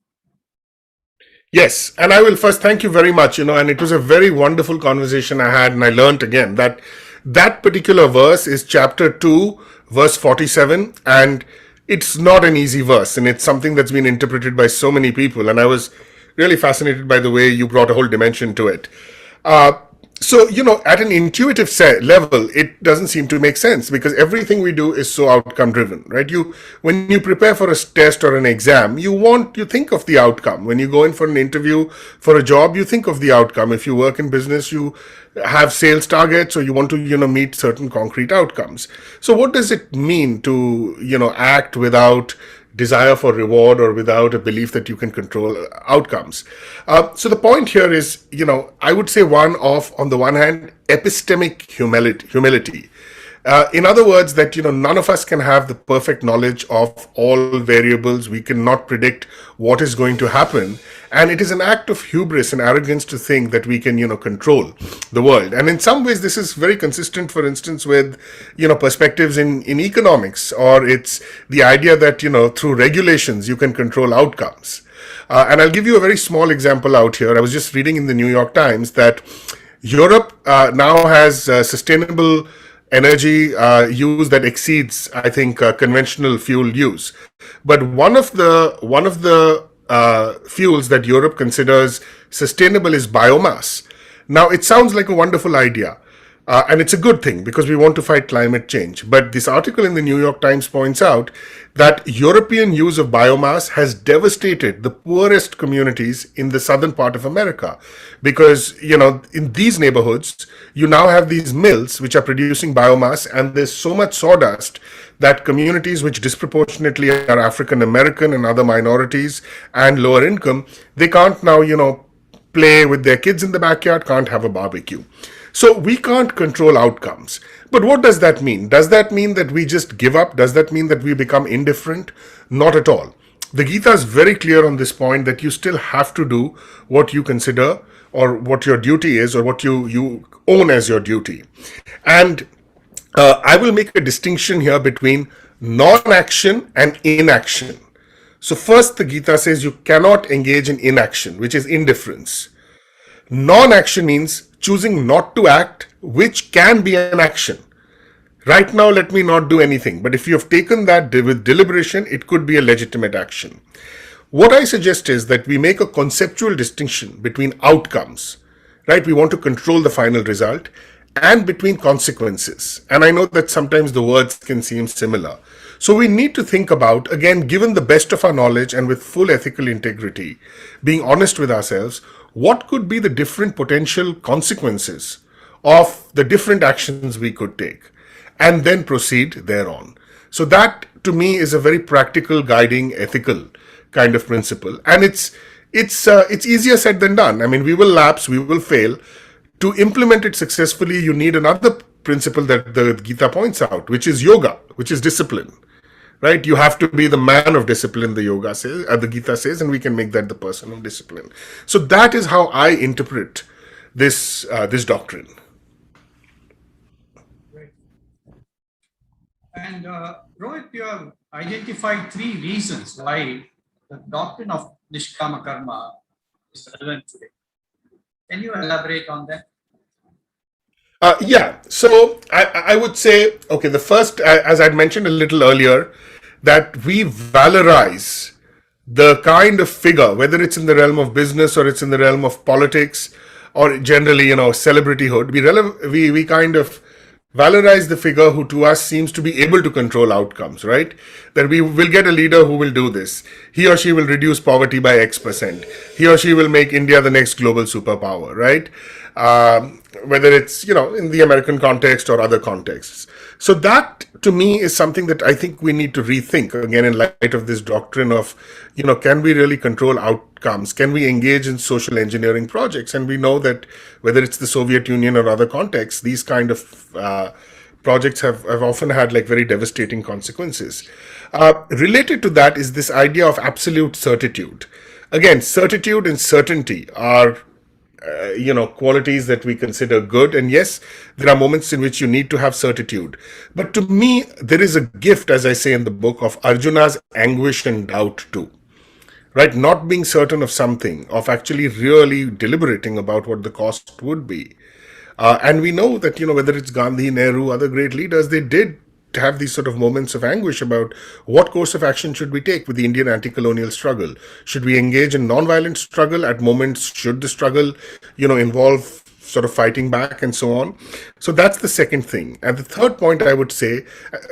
Yes, and I will first thank you very much, and it was a very wonderful conversation I had, and I learned again that that particular verse is chapter 2, verse 47, and it's not an easy verse, and it's something that's been interpreted by so many people, and I was really fascinated by the way you brought a whole dimension to it. So, at an intuitive level, it doesn't seem to make sense because everything we do is so outcome driven, right? When you prepare for a test or an exam, you think of the outcome. When you go in for an interview for a job, you think of the outcome. If you work in business, you have sales targets or you want to, meet certain concrete outcomes. So what does it mean to, act without desire for reward or without a belief that you can control outcomes? So the point here is, I would say on the one hand, epistemic humility. In other words, that, none of us can have the perfect knowledge of all variables. We cannot predict what is going to happen. And it is an act of hubris and arrogance to think that we can, control the world. And in some ways, this is very consistent, for instance, with, perspectives in economics, or it's the idea that, through regulations, you can control outcomes. And I'll give you a very small example out here. I was just reading in the New York Times that Europe now has sustainable energy use that exceeds, I think, conventional fuel use. But one of the fuels that Europe considers sustainable is biomass. Now, it sounds like a wonderful idea. And it's a good thing because we want to fight climate change. But this article in the New York Times points out that European use of biomass has devastated the poorest communities in the southern part of America. Because, in these neighborhoods, you now have these mills which are producing biomass, and there's so much sawdust that communities which disproportionately are African American and other minorities and lower income, they can't now, play with their kids in the backyard, can't have a barbecue. So we can't control outcomes. But what does that mean? Does that mean that we just give up? Does that mean that we become indifferent? Not at all. The Gita is very clear on this point that you still have to do what you consider or what your duty is or what you own as your duty. And I will make a distinction here between non-action and inaction. So first, the Gita says you cannot engage in inaction, which is indifference. Non-action means choosing not to act, which can be an action. Right now, let me not do anything. But if you have taken that with deliberation, it could be a legitimate action. What I suggest is that we make a conceptual distinction between outcomes, right? We want to control the final result, and between consequences. And I know that sometimes the words can seem similar. So we need to think about, again, given the best of our knowledge and with full ethical integrity, being honest with ourselves, what could be the different potential consequences of the different actions we could take, and then proceed thereon. So that, to me, is a very practical, guiding, ethical kind of principle. And it's easier said than done. I mean, we will lapse, we will fail. To implement it successfully, you need another principle that the Gita points out, which is yoga, which is discipline. right? You have to be the man of discipline, the yoga says, the Gita says, and we can make that the person of discipline. So that is how I interpret this doctrine. Right. And Rohit, you have identified 3 reasons why the doctrine of Nishkama Karma is relevant today. Can you elaborate on that? Yeah, so I would say, okay, the first, as I'd mentioned a little earlier, that we valorize the kind of figure, whether it's in the realm of business or it's in the realm of politics or generally, celebrityhood, we kind of valorize the figure who to us seems to be able to control outcomes, right? That we will get a leader who will do this. He or she will reduce poverty by X%. He or she will make India the next global superpower, right? Whether it's, in the American context or other contexts. So that to me is something that I think we need to rethink again in light of this doctrine of, can we really control outcomes? Can we engage in social engineering projects? And we know that whether it's the Soviet Union or other contexts, these kind of projects have often had like very devastating consequences. Related to that is this idea of absolute certitude. Again, certitude and certainty are qualities that we consider good. And yes, there are moments in which you need to have certitude. But to me, there is a gift, as I say in the book, of Arjuna's anguish and doubt too. Right? Not being certain of something, of actually really deliberating about what the cost would be. And we know that, whether it's Gandhi, Nehru, other great leaders, they did have these sort of moments of anguish about what course of action should we take with the Indian anti-colonial struggle. Should we engage in non-violent struggle at moments? Should the struggle, involve sort of fighting back and so on? So that's the second thing. And the third point I would say,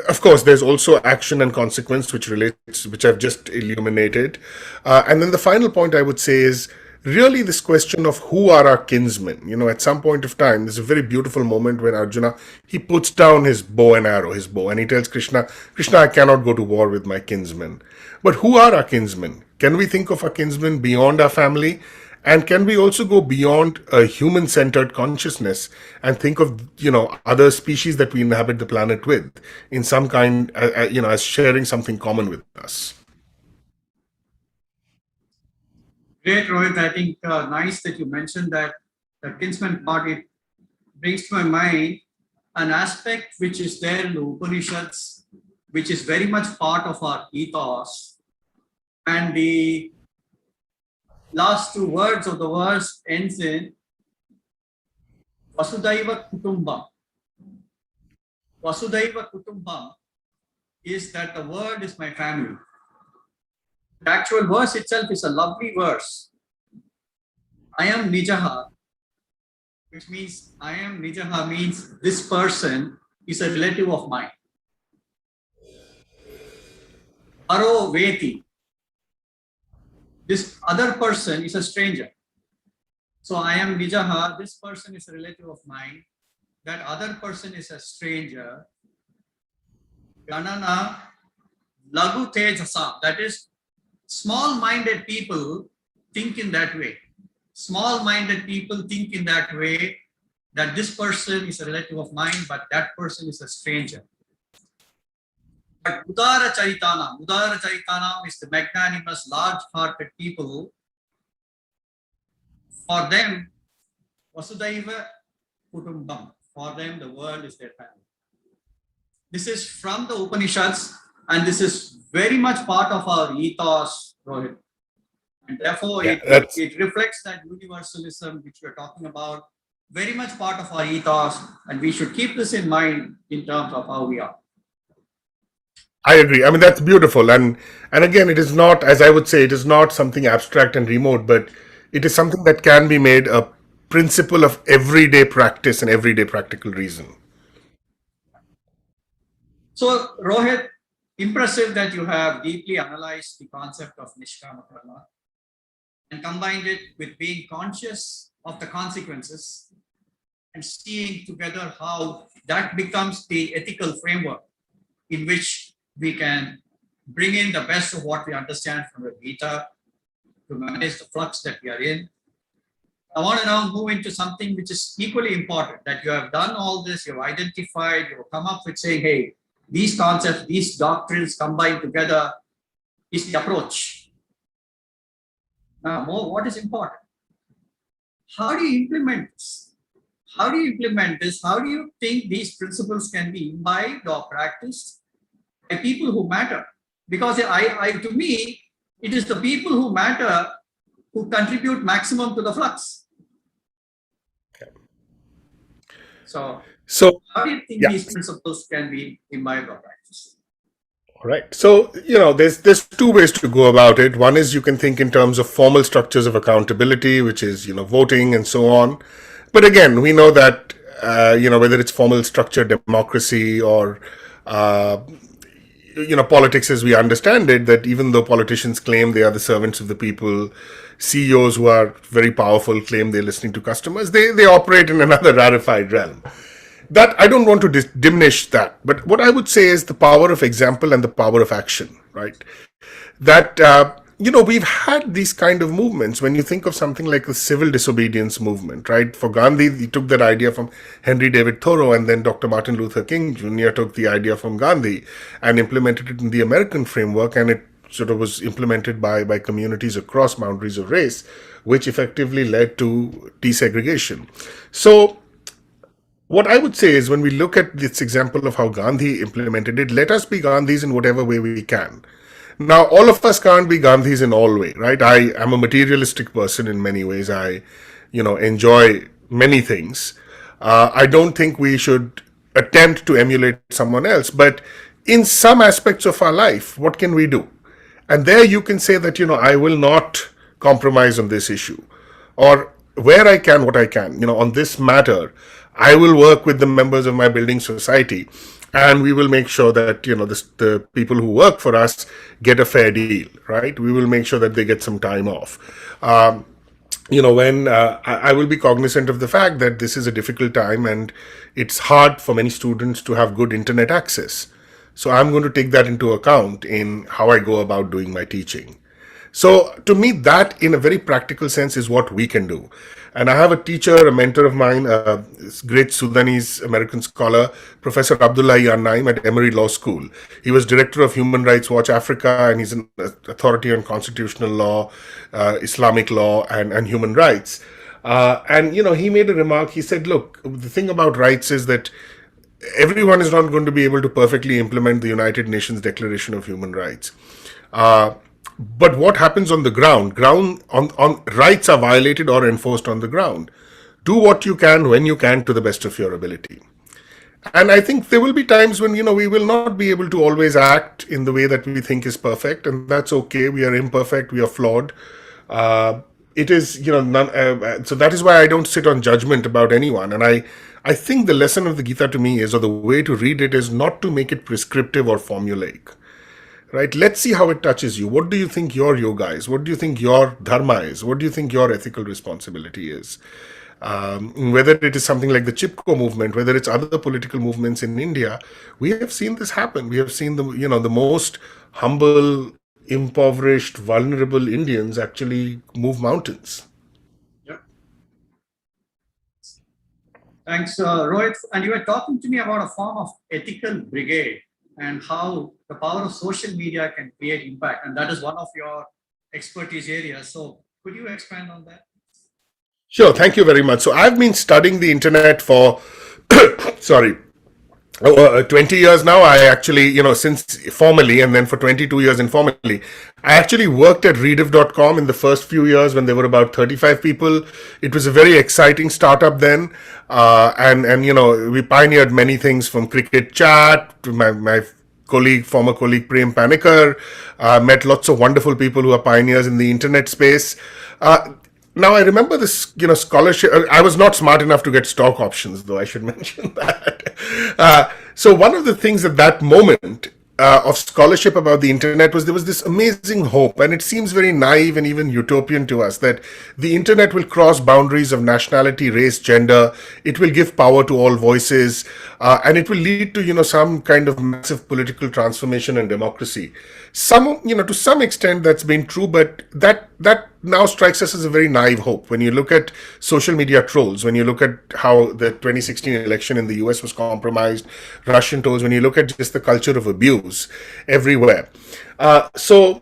of course, there's also action and consequence, which I've just illuminated. And then the final point I would say is, really this question of who are our kinsmen. At some point of time, there's a very beautiful moment when Arjuna, he puts down his bow and arrow, and he tells Krishna, I cannot go to war with my kinsmen. But who are our kinsmen? Can we think of our kinsmen beyond our family? And can we also go beyond a human-centered consciousness and think of, other species that we inhabit the planet with in some kind, as sharing something common with us? Great, Rohit. I think nice that you mentioned that the kinsman part. It brings to my mind an aspect which is there in the Upanishads, which is very much part of our ethos. And the last 2 words of the verse ends in Vasudhaiva Kutumbam. Vasudhaiva Kutumbam is that the world is my family. The actual verse itself is a lovely verse. I am Nijaha, which means I am Nijaha means this person is a relative of mine. Paro Veti, this other person is a stranger. So I am Nijaha, this person is a relative of mine. That other person is a stranger. Ganana Lagu Tejasa, that is, small-minded people think in that way. Small-minded people think in that way that this person is a relative of mine, but that person is a stranger. But Udara Charitanam is the magnanimous, large-hearted people. For them, Vasudhaiva Kutumbam. For them, the world is their family. This is from the Upanishads, and this is very much part of our ethos, Rohit. And therefore, it reflects that universalism which we're talking about, very much part of our ethos, and we should keep this in mind in terms of how we are. I agree. I mean, that's beautiful. And again, it is not, as I would say, it is not something abstract and remote, but it is something that can be made a principle of everyday practice and everyday practical reason. So, Rohit, impressive that you have deeply analyzed the concept of Nishkama Karma and combined it with being conscious of the consequences and seeing together how that becomes the ethical framework in which we can bring in the best of what we understand from the Gita to manage the flux that we are in. I want to now move into something which is equally important, that you have done all this, you've identified, you've come up with saying, hey, these concepts, these doctrines combined together is the approach. Now, what is important? How do you implement this? How do you implement this? How do you think these principles can be imbibed or practiced by people who matter? Because to me, it is the people who matter who contribute maximum to the flux. So how do you think these principles can be imbibed or practiced? All right. So, there's two ways to go about it. One is you can think in terms of formal structures of accountability, which is, voting and so on. But again, we know that, whether it's formal structure, democracy, or, politics as we understand it, that even though politicians claim they are the servants of the people, CEOs who are very powerful claim they're listening to customers, they operate in another rarefied realm. That I don't want to diminish that, but what I would say is the power of example and the power of action, right? That, we've had these kind of movements. When you think of something like the civil disobedience movement, right? For Gandhi, he took that idea from Henry David Thoreau, and then Dr. Martin Luther King Jr. took the idea from Gandhi and implemented it in the American framework, and it sort of was implemented by communities across boundaries of race, which effectively led to desegregation. So, what I would say is when we look at this example of how Gandhi implemented it, let us be Gandhis in whatever way we can. Now, all of us can't be Gandhis in all way, right? I am a materialistic person in many ways. I, enjoy many things. I don't think we should attempt to emulate someone else, but in some aspects of our life, what can we do? And there you can say that, I will not compromise on this issue, or where I can, what I can, on this matter, I will work with the members of my building society, and we will make sure that, the people who work for us get a fair deal, right? We will make sure that they get some time off. When I will be cognizant of the fact that this is a difficult time and it's hard for many students to have good internet access. So I'm going to take that into account in how I go about doing my teaching. So to me, that in a very practical sense is what we can do. And I have a teacher, a mentor of mine, a great Sudanese American scholar, Professor Abdullahi Naim at Emory Law School. He was director of Human Rights Watch Africa, and he's an authority on constitutional law, Islamic law, and human rights. He made a remark. He said, look, the thing about rights is that everyone is not going to be able to perfectly implement the United Nations Declaration of Human Rights. But what happens on the ground on rights are violated or enforced on the ground. Do what you can when you can to the best of your ability. And I think there will be times when, we will not be able to always act in the way that we think is perfect, and that's okay. We are imperfect, we are flawed. It is, so that is why I don't sit on judgment about anyone. And I think the lesson of the Gita to me is, or the way to read it is not to make it prescriptive or formulaic. Right? Let's see how it touches you. What do you think your yoga is? What do you think your dharma is? What do you think your ethical responsibility is? Whether it is something like the Chipko movement, whether it's other political movements in India, we have seen this happen. We have seen the most humble, impoverished, vulnerable Indians actually move mountains. Yep. Thanks, Rohit. And you were talking to me about a form of ethical brigade and how the power of social media can create impact. And that is one of your expertise areas. So could you expand on that? Sure. Thank you very much. So I've been studying the internet for, 20 years now. I actually, since formally, and then for 22 years informally, I actually worked at Rediff.com in the first few years when there were about 35 people. It was a very exciting startup then. We pioneered many things from cricket chat to my former colleague Prem Panikar, met lots of wonderful people who are pioneers in the internet space. Now, I remember this, scholarship. I was not smart enough to get stock options, though, I should mention that. So one of the things at that moment of scholarship about the internet was there was this amazing hope, and it seems very naive and even utopian to us, that the internet will cross boundaries of nationality, race, gender. It will give power to all voices, and it will lead to, some kind of massive political transformation and democracy. To some extent that's been true, but that now strikes us as a very naive hope. When you look at social media trolls, when you look at how the 2016 election in the US was compromised, Russian trolls, when you look at just the culture of abuse everywhere. We have to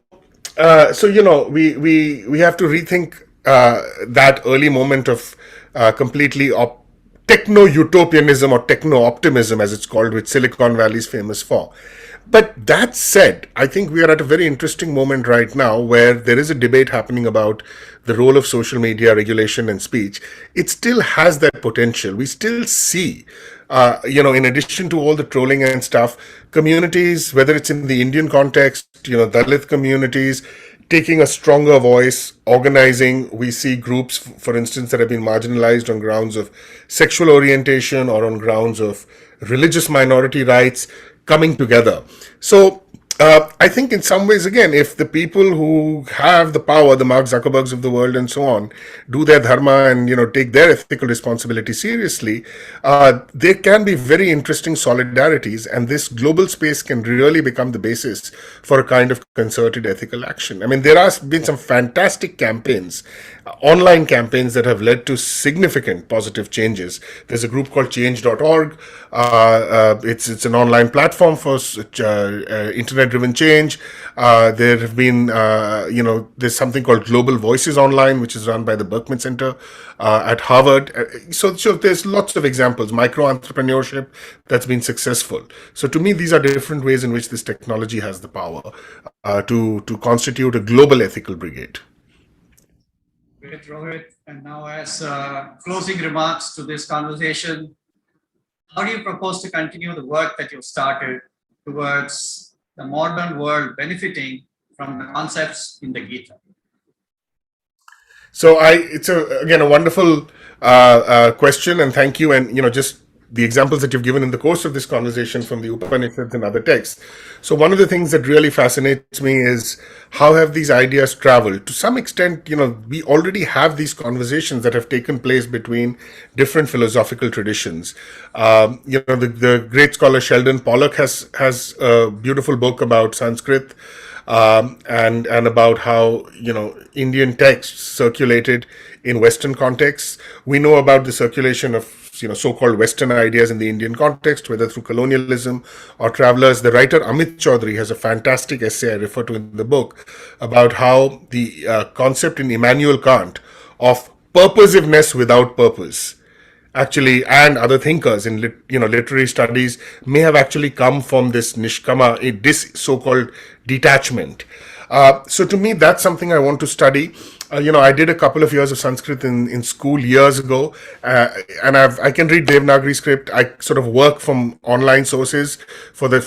rethink that early moment of completely techno-utopianism or techno-optimism, as it's called, which Silicon Valley is famous for. But that said, I think we are at a very interesting moment right now where there is a debate happening about the role of social media regulation and speech. It still has that potential. We still see, in addition to all the trolling and stuff, communities, whether it's in the Indian context, Dalit communities, taking a stronger voice, organizing. We see groups, for instance, that have been marginalized on grounds of sexual orientation or on grounds of religious minority rights coming together. So I think in some ways, again, if the people who have the power, the Mark Zuckerbergs of the world and so on, do their dharma and take their ethical responsibility seriously, there can be very interesting solidarities, and this global space can really become the basis for a kind of concerted ethical action. I mean, there have been some fantastic campaigns, online campaigns that have led to significant positive changes. There's a group called change.org. It's an online platform for internet-driven change. There have been, there's something called Global Voices Online, which is run by the Berkman Center at Harvard. So there's lots of examples. Micro-entrepreneurship that's been successful. So to me, these are different ways in which this technology has the power to constitute a global ethical brigade. Great, Rohit. And now, as closing remarks to this conversation, how do you propose to continue the work that you've started towards the modern world benefiting from the concepts in the Gita? So it's again a wonderful question, and thank you. And just the examples that you've given in the course of this conversation from the Upanishads and other texts. So one of the things that really fascinates me is how have these ideas traveled? To some extent, we already have these conversations that have taken place between different philosophical traditions. The great scholar Sheldon Pollock has a beautiful book about Sanskrit. And about how Indian texts circulated in Western contexts. We know about the circulation of so-called Western ideas in the Indian context, whether through colonialism or travelers. The writer Amit Chaudhary has a fantastic essay I refer to in the book about how the concept in Immanuel Kant of purposiveness without purpose actually, and other thinkers in literary studies, may have actually come from this nishkama, this so-called detachment. So to me, that's something I want to study. I did a couple of years of Sanskrit in school years ago, and I can read Devanagari script. I sort of work from online sources for the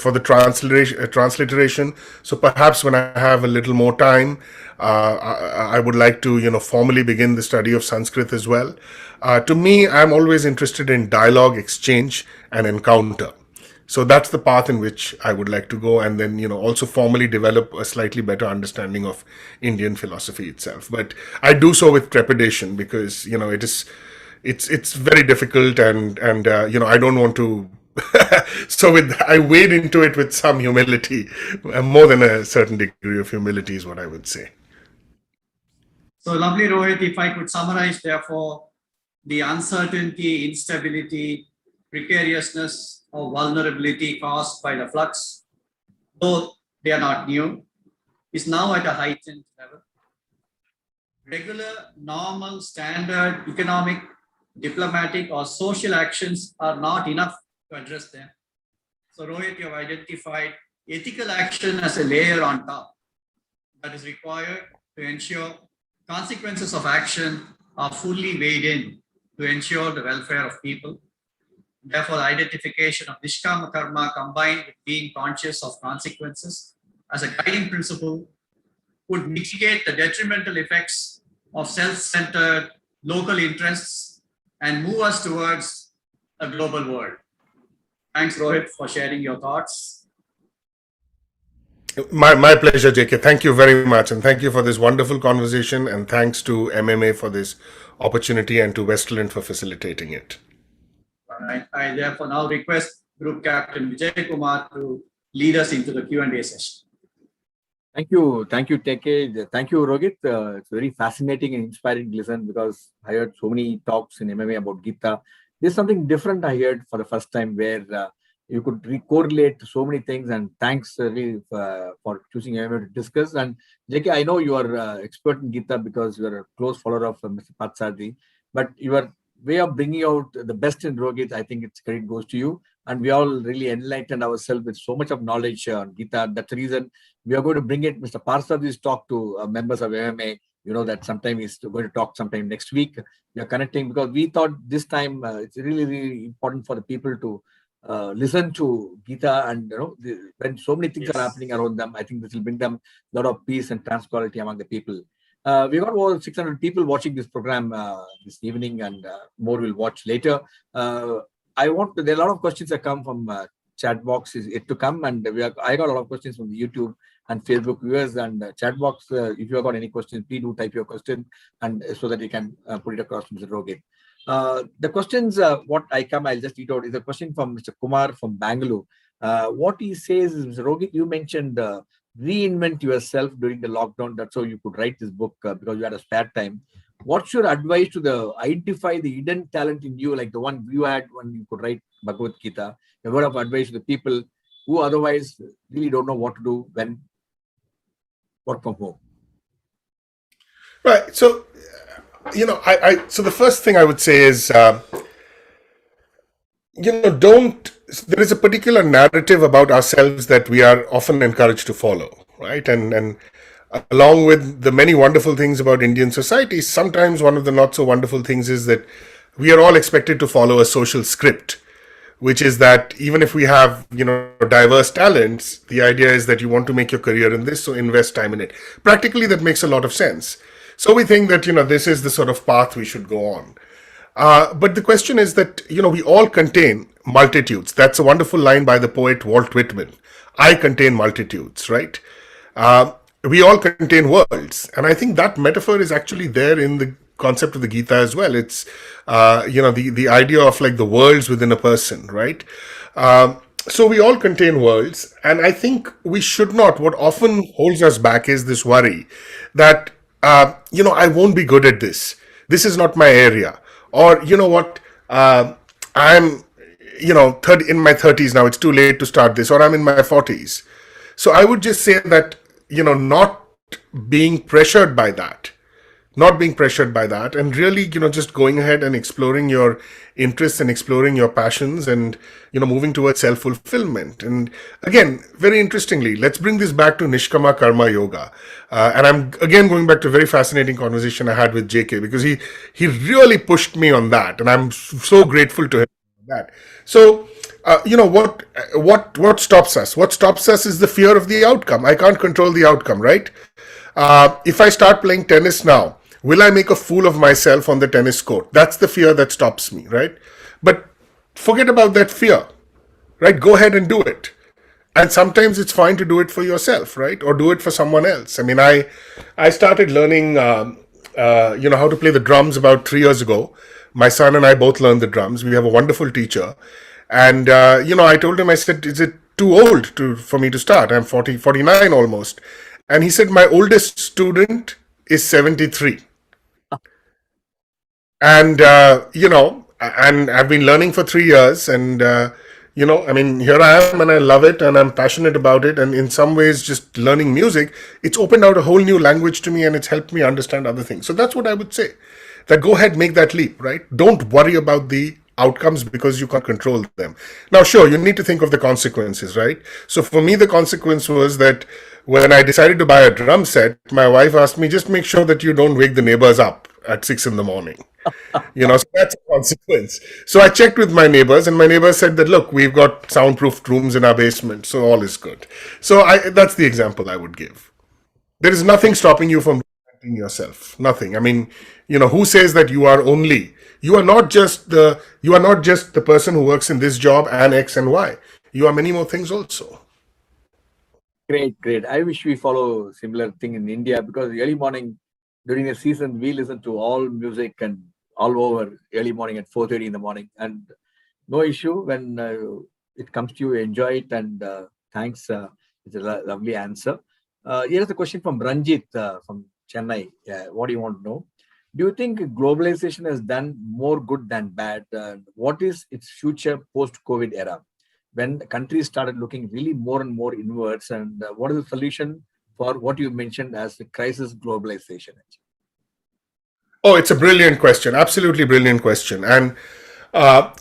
transliteration. So perhaps when I have a little more time, I would like to formally begin the study of Sanskrit as well. To me, I'm always interested in dialogue, exchange, and encounter. So that's the path in which I would like to go, and then also formally develop a slightly better understanding of Indian philosophy itself. But I do so with trepidation because it's very difficult, and I don't want to. So I wade into it with some humility, more than a certain degree of humility is what I would say. So lovely, Rohit. If I could summarize, therefore, the uncertainty, instability, precariousness, or vulnerability caused by the flux, though they are not new, is now at a heightened level. Regular, normal, standard economic, diplomatic, or social actions are not enough to address them. So, Rohit, you have identified ethical action as a layer on top that is required to ensure consequences of action are fully weighed in to ensure the welfare of people. Therefore, the identification of Nishkama Karma combined with being conscious of consequences as a guiding principle would mitigate the detrimental effects of self-centered local interests and move us towards a global world. Thanks, Rohit, for sharing your thoughts. My pleasure, JK. Thank you very much. And thank you for this wonderful conversation. And thanks to MMA for this opportunity and to Westland for facilitating it. I therefore now request Group Captain Vijay Kumar to lead us into the Q&A session. Thank you, Teke. Thank you, Rohit. It's very fascinating and inspiring to listen because I heard so many talks in MMA about Gita. There's something different I heard for the first time where you could correlate so many things. And thanks really for choosing MMA to discuss. And JK, I know you are expert in Gita because you are a close follower of Mr. Patsadi, but your way of bringing out the best in Rohit, I think it's credit goes to you. And we all really enlightened ourselves with so much of knowledge on Gita. That's the reason we are going to bring it. Mr. Parsad's talk to members of MMA. You know that sometime he's going to talk sometime next week. We are connecting because we thought this time it's really, really important for the people to listen to Gita, and when so many things are happening around them, I think this will bring them a lot of peace and tranquility among the people. We got over 600 people watching this program this evening, and more will watch later. There are a lot of questions that come from chat box is yet to come, and I got a lot of questions from the YouTube and Facebook viewers and chat box. If you have got any questions, please do type your question, and so that you can put it across to Mr. Rohit. The questions, I'll just read out, is a question from Mr. Kumar from Bangalore. What he says is, Mr. Rohit, you mentioned reinvent yourself during the lockdown. That's how you could write this book because you had a spare time. What's your advice to identify the hidden talent in you, like the one you had when you could write Bhagavad Gita? A word of advice to the people who otherwise really don't know what to do when work from home. Right. So, so the first thing I would say is, there is a particular narrative about ourselves that we are often encouraged to follow, right? And along with the many wonderful things about Indian society, sometimes one of the not so wonderful things is that we are all expected to follow a social script, which is that even if we have, diverse talents, the idea is that you want to make your career in this, so invest time in it. Practically, that makes a lot of sense. So we think that, this is the sort of path we should go on. But the question is that, we all contain multitudes. That's a wonderful line by the poet Walt Whitman. I contain multitudes, right? We all contain worlds. And I think that metaphor is actually there in the concept of the Gita as well. It's, the idea of like the worlds within a person, right? So we all contain worlds. And I think we should not, what often holds us back is this worry that, I won't be good at this. This is not my area. Or, I'm, in my 30s now, it's too late to start this, or I'm in my 40s. So I would just say that, not being pressured by that, and really, just going ahead and exploring your interests and exploring your passions and, moving towards self-fulfillment. And again, very interestingly, let's bring this back to Nishkama Karma Yoga. And I'm again going back to a very fascinating conversation I had with JK because he really pushed me on that. And I'm so grateful to him for that. So, what stops us? What stops us is the fear of the outcome. I can't control the outcome, right? If I start playing tennis now, will I make a fool of myself on the tennis court? That's the fear that stops me, right? But forget about that fear, right? Go ahead and do it. And sometimes it's fine to do it for yourself, right? Or do it for someone else. I mean, I started learning, how to play the drums about 3 years ago. My son and I both learned the drums. We have a wonderful teacher. And, I told him, I said, is it too old for me to start? I'm 49 almost. And he said, my oldest student is 73. And, and I've been learning for 3 years. And, here I am and I love it and I'm passionate about it. And in some ways, just learning music, it's opened out a whole new language to me and it's helped me understand other things. So that's what I would say. That go ahead, make that leap, right? Don't worry about the outcomes because you can't control them. Now, sure, you need to think of the consequences, right? So for me, the consequence was that when I decided to buy a drum set, my wife asked me, just make sure that you don't wake the neighbors up at 6 a.m. So that's a consequence. So I checked with my neighbors and my neighbors said that, look, we've got soundproofed rooms in our basement, so all is good. So that's the example I would give. There is nothing stopping you from reinventing yourself. Nothing. I mean, who says that you are not just the person who works in this job and X and Y. You are many more things also. Great. I wish we follow similar thing in India because early morning during the season, we listen to all music and all over early morning at 4:30 in the morning. And no issue when it comes to you, enjoy it. And thanks. It's a lovely answer. Here's a question from Ranjit from Chennai. What do you want to know? Do you think globalization has done more good than bad? What is its future post-COVID era, when countries started looking really more and more inwards? And what is the solution for what you mentioned as the crisis globalization? Oh, it's a brilliant question. Absolutely brilliant question. And uh,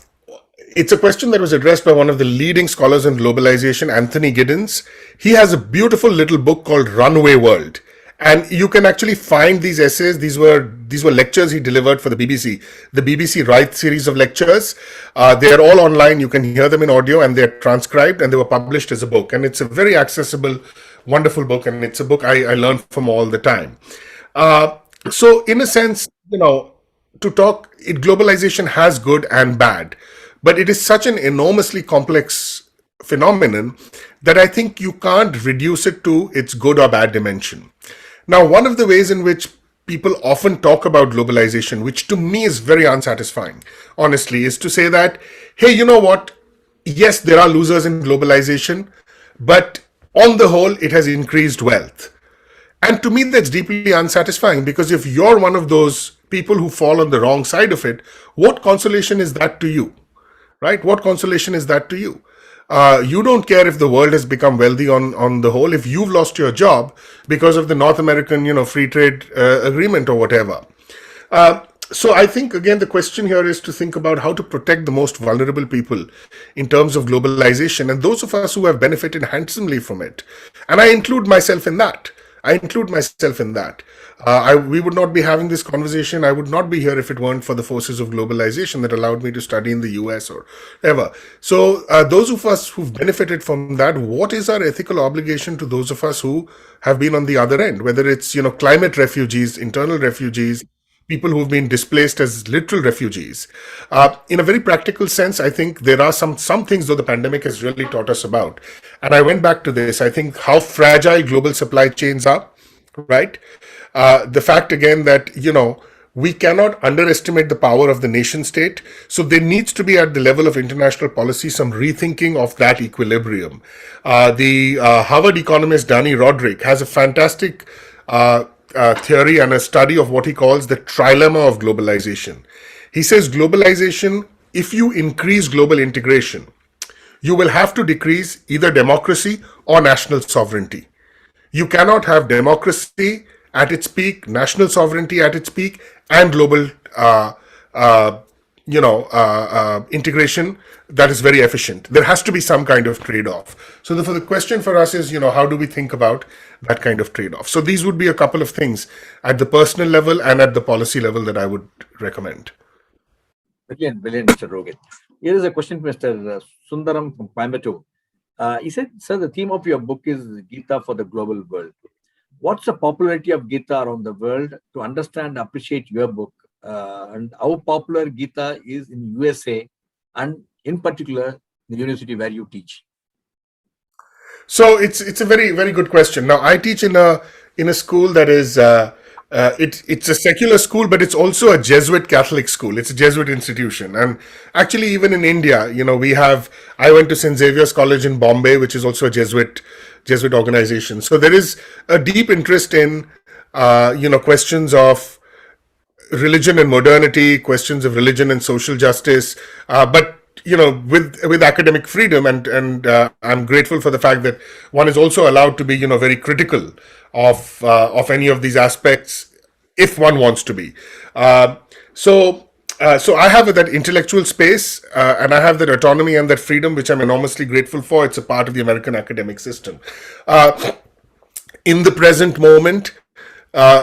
it's a question that was addressed by one of the leading scholars in globalization, Anthony Giddens. He has a beautiful little book called Runaway World. And you can actually find these essays. These were lectures he delivered for the BBC Write series of lectures. They are all online. You can hear them in audio, and they're transcribed, and they were published as a book. And it's a very accessible, wonderful book, and it's a book I learn from all the time. So in a sense, globalization has good and bad, but it is such an enormously complex phenomenon that I think you can't reduce it to its good or bad dimension. Now, one of the ways in which people often talk about globalization, which to me is very unsatisfying, honestly, is to say that, hey, you know what? Yes, there are losers in globalization, but on the whole, it has increased wealth. And to me, that's deeply unsatisfying, because if you're one of those people who fall on the wrong side of it, what consolation is that to you? Right? What consolation is that to you? You don't care if the world has become wealthy on the whole, if you've lost your job because of the North American, free trade agreement or whatever. So I think, again, the question here is to think about how to protect the most vulnerable people in terms of globalization, and those of us who have benefited handsomely from it. And I include myself in that. We would not be having this conversation. I would not be here if it weren't for the forces of globalization that allowed me to study in the US or ever. So those of us who've benefited from that, what is our ethical obligation to those of us who have been on the other end, whether it's, climate refugees, internal refugees, people who've been displaced as literal refugees. In a very practical sense, I think there are some things, though, the pandemic has really taught us about. And I went back to this. I think how fragile global supply chains are, right? The fact, again, that, we cannot underestimate the power of the nation state. So there needs to be, at the level of international policy, some rethinking of that equilibrium. The Harvard economist Danny Roderick has a fantastic theory and a study of what he calls the trilemma of globalization. He says globalization, if you increase global integration, you will have to decrease either democracy or national sovereignty. You cannot have democracy at its peak, national sovereignty at its peak, and global integration that is very efficient. There has to be some kind of trade-off. So the question for us is, how do we think about that kind of trade-off? So these would be a couple of things at the personal level and at the policy level that I would recommend. Brilliant, Mr. Rohit. Here is a question from Mr. Sundaram from Coimbatore. He said, sir, the theme of your book is Gita for the global world. What's the popularity of Gita around the world? To understand and appreciate your book, and how popular Gita is in USA, and in particular the university where you teach. So it's a very, very good question. Now, I teach in a school that is it's a secular school, but it's also a Jesuit Catholic school. It's a Jesuit institution, and actually, even in India, I went to St. Xavier's College in Bombay, which is also a Jesuit organization. So there is a deep interest in questions of religion and modernity, questions of religion and social justice, but with academic freedom, and I'm grateful for the fact that one is also allowed to be very critical of any of these aspects if one wants to be. So I have that intellectual space, and I have that autonomy and that freedom, which I'm enormously grateful for. It's a part of the American academic system. In the present moment,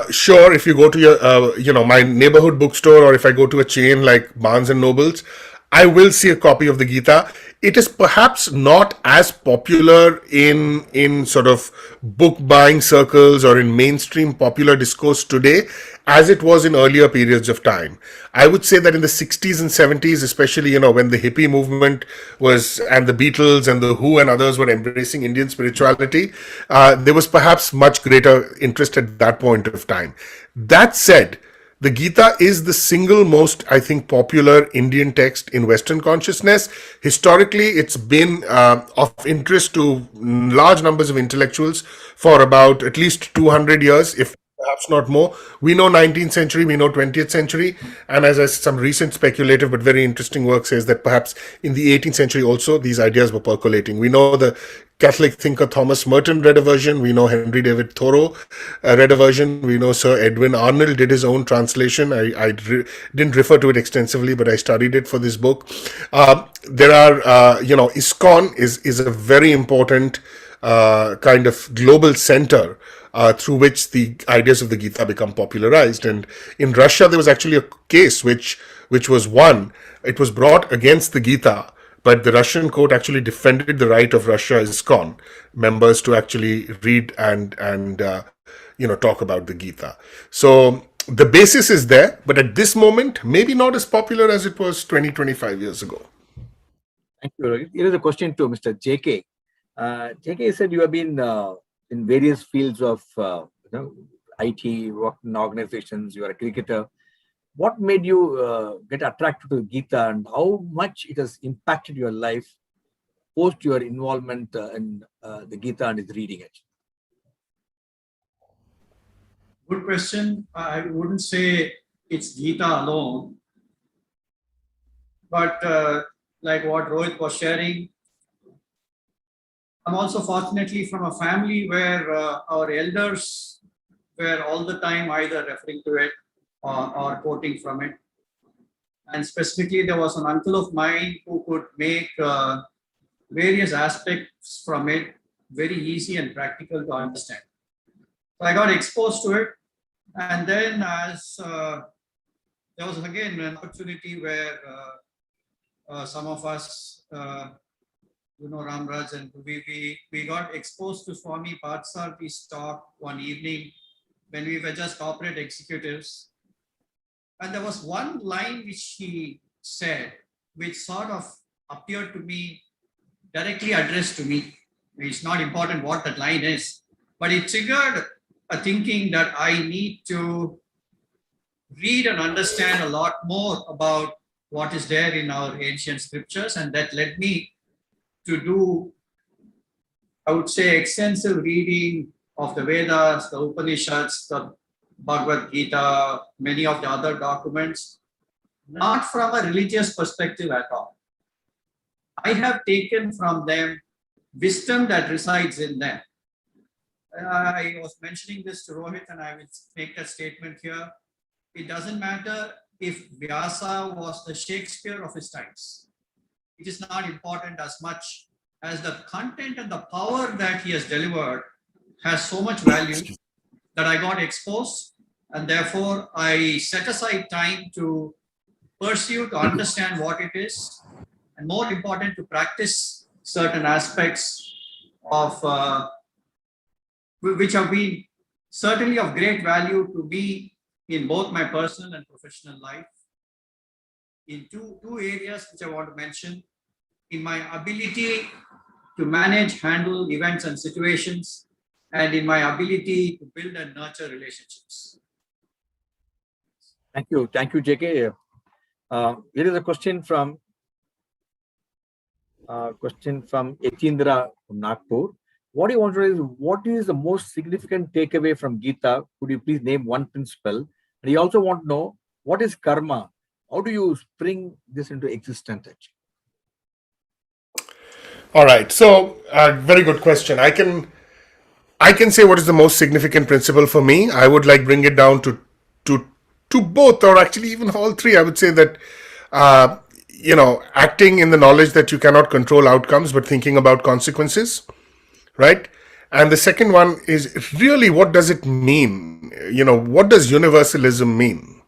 sure, if you go to your, my neighborhood bookstore, or if I go to a chain like Barnes and Nobles, I will see a copy of the Gita. It is perhaps not as popular in sort of book buying circles or in mainstream popular discourse today as it was in earlier periods of time. I would say that in the 60s and 70s, especially, when the hippie movement was, and the Beatles and the Who and others were embracing Indian spirituality, there was perhaps much greater interest at that point of time. That said, the Gita is the single most, I think, popular Indian text in Western consciousness. Historically, it's been of interest to large numbers of intellectuals for about at least 200 years, if perhaps not more. We know 19th century, we know 20th century, and some recent speculative but very interesting work says that perhaps in the 18th century also these ideas were percolating. We know the Catholic thinker Thomas Merton read a version. We know Henry David Thoreau read a version. We know Sir Edwin Arnold did his own translation. Didn't refer to it extensively, but I studied it for this book. There are, ISKCON is a very important kind of global center through which the ideas of the Gita become popularized. And in Russia, there was actually a case which was won. It was brought against the Gita, but the Russian court actually defended the right of Russia ISKCON members to actually read and talk about the Gita. So the basis is there, but at this moment, maybe not as popular as it was 20, 25 years ago. Thank you, Rohit. Here is a question to Mr. JK. JK said you have been in various fields of IT, work in organizations, you are a cricketer. What made you get attracted to the Gita, and how much it has impacted your life post your involvement in the Gita and its reading it? Good question. I wouldn't say it's Gita alone, but like what Rohit was sharing, I'm also fortunately from a family where our elders were all the time either referring to it or quoting from it. And specifically, there was an uncle of mine who could make various aspects from it very easy and practical to understand. So I got exposed to it. And then as there was again an opportunity where some of us, Ramraj and we got exposed to Swami Parthasarathy's talk one evening when we were just corporate executives. And there was one line which he said, which sort of appeared to me, directly addressed to me. It's not important what that line is, but it triggered a thinking that I need to read and understand a lot more about what is there in our ancient scriptures. And that led me to do, I would say, extensive reading of the Vedas, the Upanishads, the Bhagavad Gita, many of the other documents, not from a religious perspective at all. I have taken from them wisdom that resides in them. I was mentioning this to Rohit, and I will make that statement here. It doesn't matter if Vyasa was the Shakespeare of his times. It is not important as much as the content and the power that he has delivered has so much value that I got exposed, and therefore I set aside time to pursue, to understand what it is, and more important, to practice certain aspects of which have been certainly of great value to me in both my personal and professional life. In two areas which I want to mention: in my ability to manage, handle events and situations, and in my ability to build and nurture relationships. Thank you, JK. Here is a question from Yatindra from Nagpur. What he wanted is, what is the most significant takeaway from Gita? Could you please name one principle? And he also wants to know, what is karma? How do you bring this into existence? All right. So, very good question. I can say what is the most significant principle for me. I would bring it down to both, or actually even all three. I would say that acting in the knowledge that you cannot control outcomes, but thinking about consequences, right? And the second one is really, what does it mean? What does universalism mean?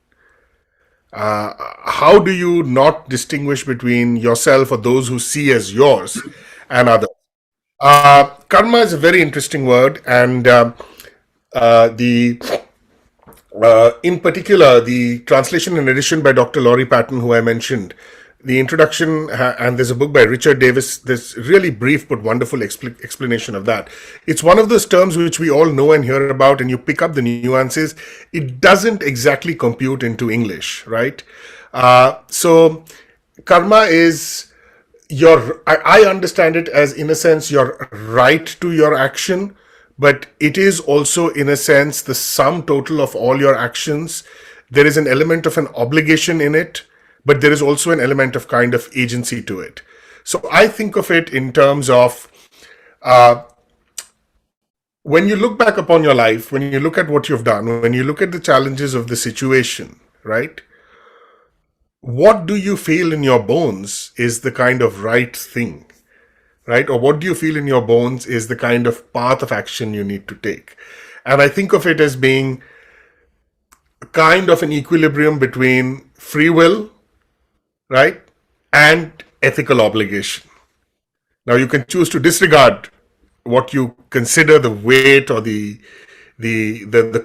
How do you not distinguish between yourself or those who see as yours and others? Karma is a very interesting word, and in particular, the translation and edition by Dr. Laurie Patton, who I mentioned, the introduction, and there's a book by Richard Davis, this really brief but wonderful explanation of that. It's one of those terms which we all know and hear about, and you pick up the nuances. It doesn't exactly compute into English, right? So karma is I understand it as, in a sense, your right to your action, but it is also, in a sense, the sum total of all your actions. There is an element of an obligation in it, but there is also an element of kind of agency to it. So I think of it in terms of when you look back upon your life, when you look at what you've done, when you look at the challenges of the situation, right? What do you feel in your bones is the kind of right thing, right? Or what do you feel in your bones is the kind of path of action you need to take? And I think of it as being kind of an equilibrium between free will, right, and ethical obligation. Now you can choose to disregard what you consider the weight or the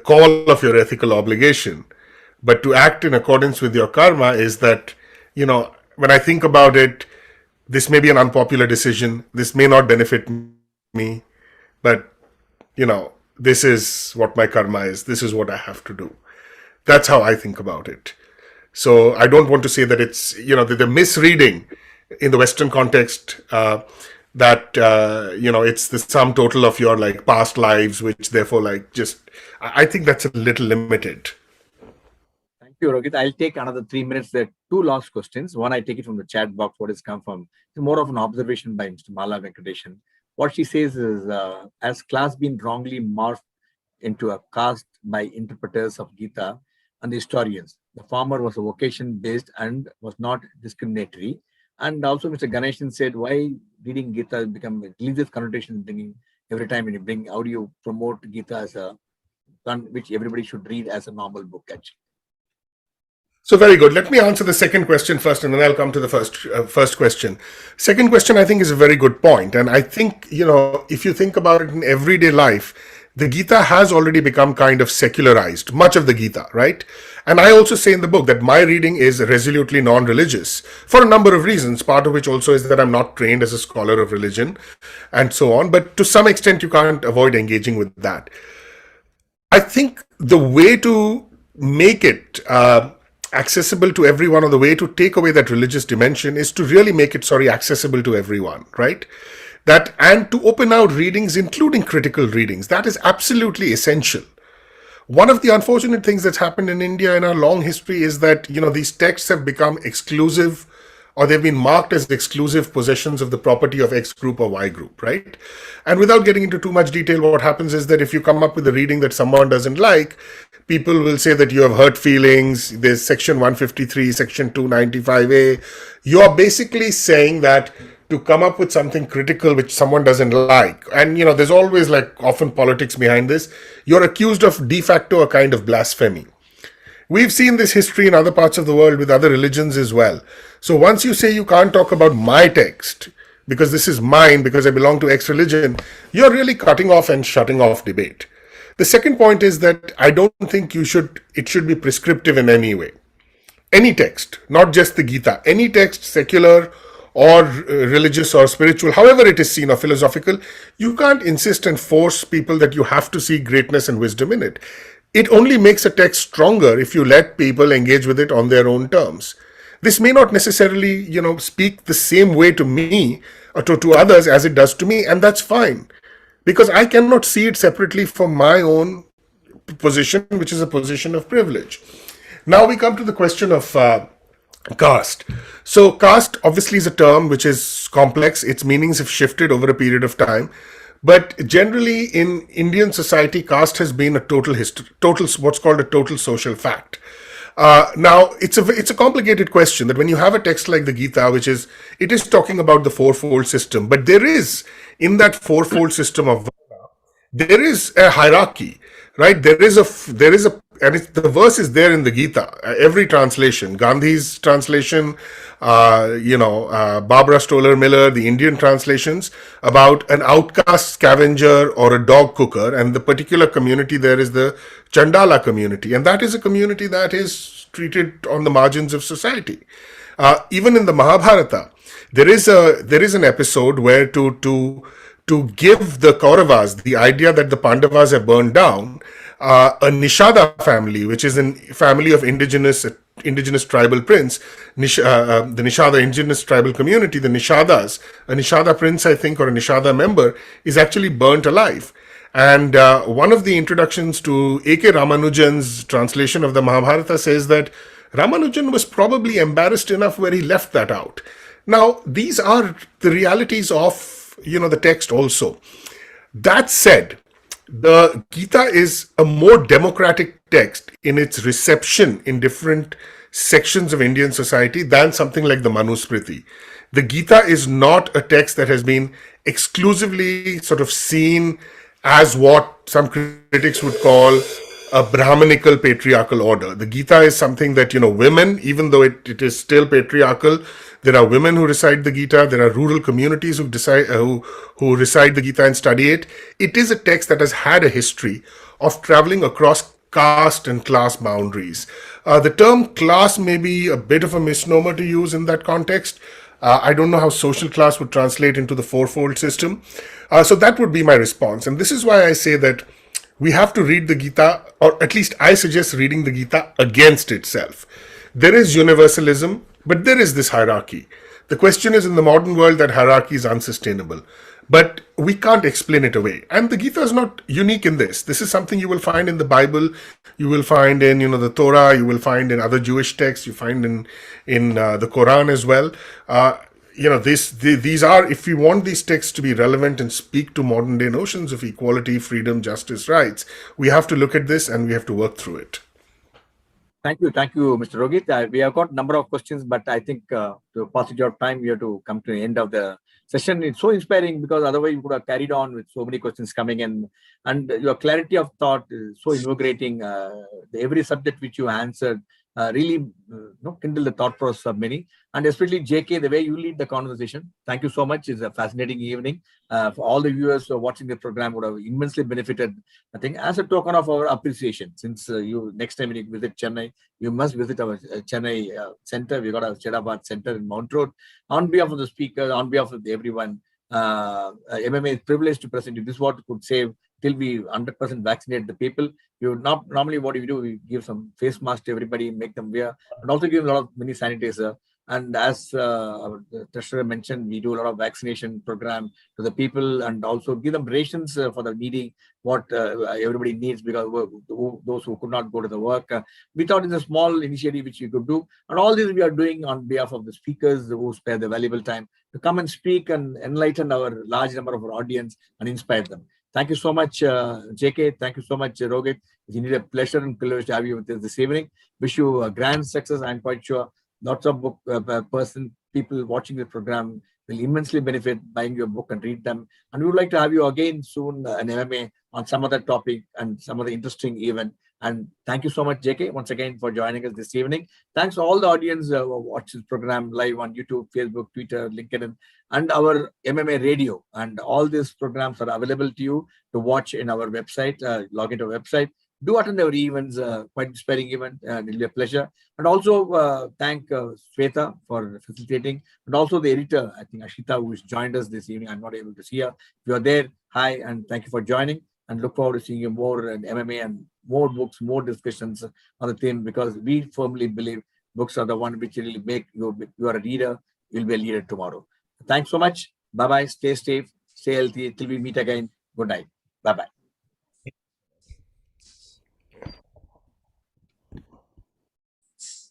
call of your ethical obligation, but to act in accordance with your karma is that, when I think about it, this may be an unpopular decision, this may not benefit me, but this is what my karma is, this is what I have to do. That's how I think about it. So I don't want to say that it's, the misreading in the Western context, that, it's the sum total of your past lives, which therefore I think that's a little limited. Thank you, Rohit. I'll take another 3 minutes. There are two last questions. One, I take it from the chat box, what has come from. It's more of an observation by Mr. Mala Venkatesan. What she says is, has class been wrongly morphed into a caste by interpreters of Gita and the historians? The former was a vocation-based and was not discriminatory. And also, Mr. Ganeshan said, why reading Gita has become a religious connotation, bringing every time when you bring, how do you promote Gita as a one which everybody should read as a normal book, actually? So very good. Let me answer the second question first, and then I'll come to the first question. Second question, I think, is a very good point. And I think, if you think about it in everyday life, the Gita has already become kind of secularized, much of the Gita, right? And I also say in the book that my reading is resolutely non-religious for a number of reasons, part of which also is that I'm not trained as a scholar of religion and so on. But to some extent, you can't avoid engaging with that. I think the way to make it accessible to everyone, or the way to take away that religious dimension, is to really make it, accessible to everyone, right? And to open out readings, including critical readings. That is absolutely essential. One of the unfortunate things that's happened in India in our long history is that, these texts have become exclusive, or they've been marked as exclusive possessions of the property of X group or Y group, right? And without getting into too much detail, what happens is that if you come up with a reading that someone doesn't like, people will say that you have hurt feelings, there's section 153, section 295A. You're basically saying that to come up with something critical which someone doesn't like, and there's always often politics behind this, you're accused of de facto a kind of blasphemy. We've seen this history in other parts of the world with other religions as well. So once you say you can't talk about my text because this is mine, because I belong to X religion, you're really cutting off and shutting off debate. The second point is that I don't think it should be prescriptive in any way. Any text, not just the Gita, any text, secular or religious or spiritual, however it is seen, or philosophical, you can't insist and force people that you have to see greatness and wisdom in it. It only makes a text stronger if you let people engage with it on their own terms. This may not necessarily, speak the same way to me or to others as it does to me, and that's fine. Because I cannot see it separately from my own position, which is a position of privilege. Now we come to the question of caste. So caste obviously is a term which is complex. Its meanings have shifted over a period of time. But generally in Indian society, caste has been a total what's called a total social fact. Now it's a complicated question that when you have a text like the Gita, it is talking about the fourfold system, but there is in that fourfold system of Varna, there is a hierarchy, right? There is and the verse is there in the Gita, every translation, Gandhi's translation, Barbara Stoller Miller, the Indian translations, about an outcast scavenger or a dog cooker, and the particular community there is the Chandala community, and that is a community that is treated on the margins of society. Even in the Mahabharata, there is an episode where to give the Kauravas the idea that the Pandavas have burned down, a Nishada family, which is a family of indigenous tribal prince, the Nishada indigenous tribal community, the Nishadas, a Nishada prince, I think, or a Nishada member, is actually burnt alive. And one of the introductions to A.K. Ramanujan's translation of the Mahabharata says that Ramanujan was probably embarrassed enough where he left that out. Now, these are the realities of, the text also. That said, the Gita is a more democratic text in its reception in different sections of Indian society than something like the Manusmriti. The Gita is not a text that has been exclusively sort of seen as what some critics would call a Brahmanical patriarchal order. The Gita is something that, women, even though it is still patriarchal, there are women who recite the Gita, there are rural communities who recite the Gita and study it. It is a text that has had a history of traveling across caste and class boundaries. The term class may be a bit of a misnomer to use in that context. I don't know how social class would translate into the fourfold system. So that would be my response. And this is why I say that we have to read the Gita, or at least I suggest reading the Gita against itself. There is universalism, but there is this hierarchy. The question is, in the modern world, that hierarchy is unsustainable. But we can't explain it away. And the Gita is not unique in this. This is something you will find in the Bible, you will find in, the Torah, you will find in other Jewish texts, you find in the Quran as well. These are, if we want these texts to be relevant and speak to modern day notions of equality, freedom, justice, rights, we have to look at this and we have to work through it. Thank you, Mr. Rohit. We have got a number of questions, but I think to passage of time, we have to come to the end of the session. It's so inspiring because otherwise you could have carried on with so many questions coming in, and your clarity of thought is so invigorating. Every subject which you answered really kindle the thought process of many, and especially JK, the way you lead the conversation. Thank you so much. It's a fascinating evening. For all the viewers who are watching the program would have immensely benefited, I think, as a token of our appreciation. Since you next time when you visit Chennai, you must visit our Chennai center. We got our Chedabad center in Mount Road. On behalf of the speaker, on behalf of everyone, MMA is privileged to present you. This is what could save till we 100% vaccinate the people. You not normally what we do, we give some face mask to everybody, make them wear, and also give a lot of mini sanitizer. And as our treasurer mentioned, we do a lot of vaccination program to the people, and also give them rations for the needy, what everybody needs, because those who could not go to the work. We thought it's a small initiative which we could do, and all this we are doing on behalf of the speakers who spare the valuable time to come and speak and enlighten our large number of our audience and inspire them. Thank you so much, JK. Thank you so much, Rohit. It's indeed a pleasure and privilege to have you with us this evening. Wish you a grand success. I'm quite sure lots of people watching the program will immensely benefit buying your book and read them. And we would like to have you again soon in MMA on some other topic and some other interesting event. And thank you so much, JK, once again for joining us this evening. Thanks to all the audience who watch this program live on YouTube, Facebook, Twitter, LinkedIn, and our MMA radio. And all these programs are available to you to watch in our website. Log into our website. Do attend our events, quite inspiring event, and it'll be a pleasure. And also thank Sweta for facilitating, and also the editor, I think Ashita, who has joined us this evening. I'm not able to see her. If you're there, hi, and thank you for joining. And look forward to seeing you more in MMA and more books, more discussions on the theme, because we firmly believe books are the one which really make you are a reader, you'll be a leader tomorrow. Thanks so much. Bye-bye. Stay safe, stay healthy. Till we meet again. Good night. Bye-bye.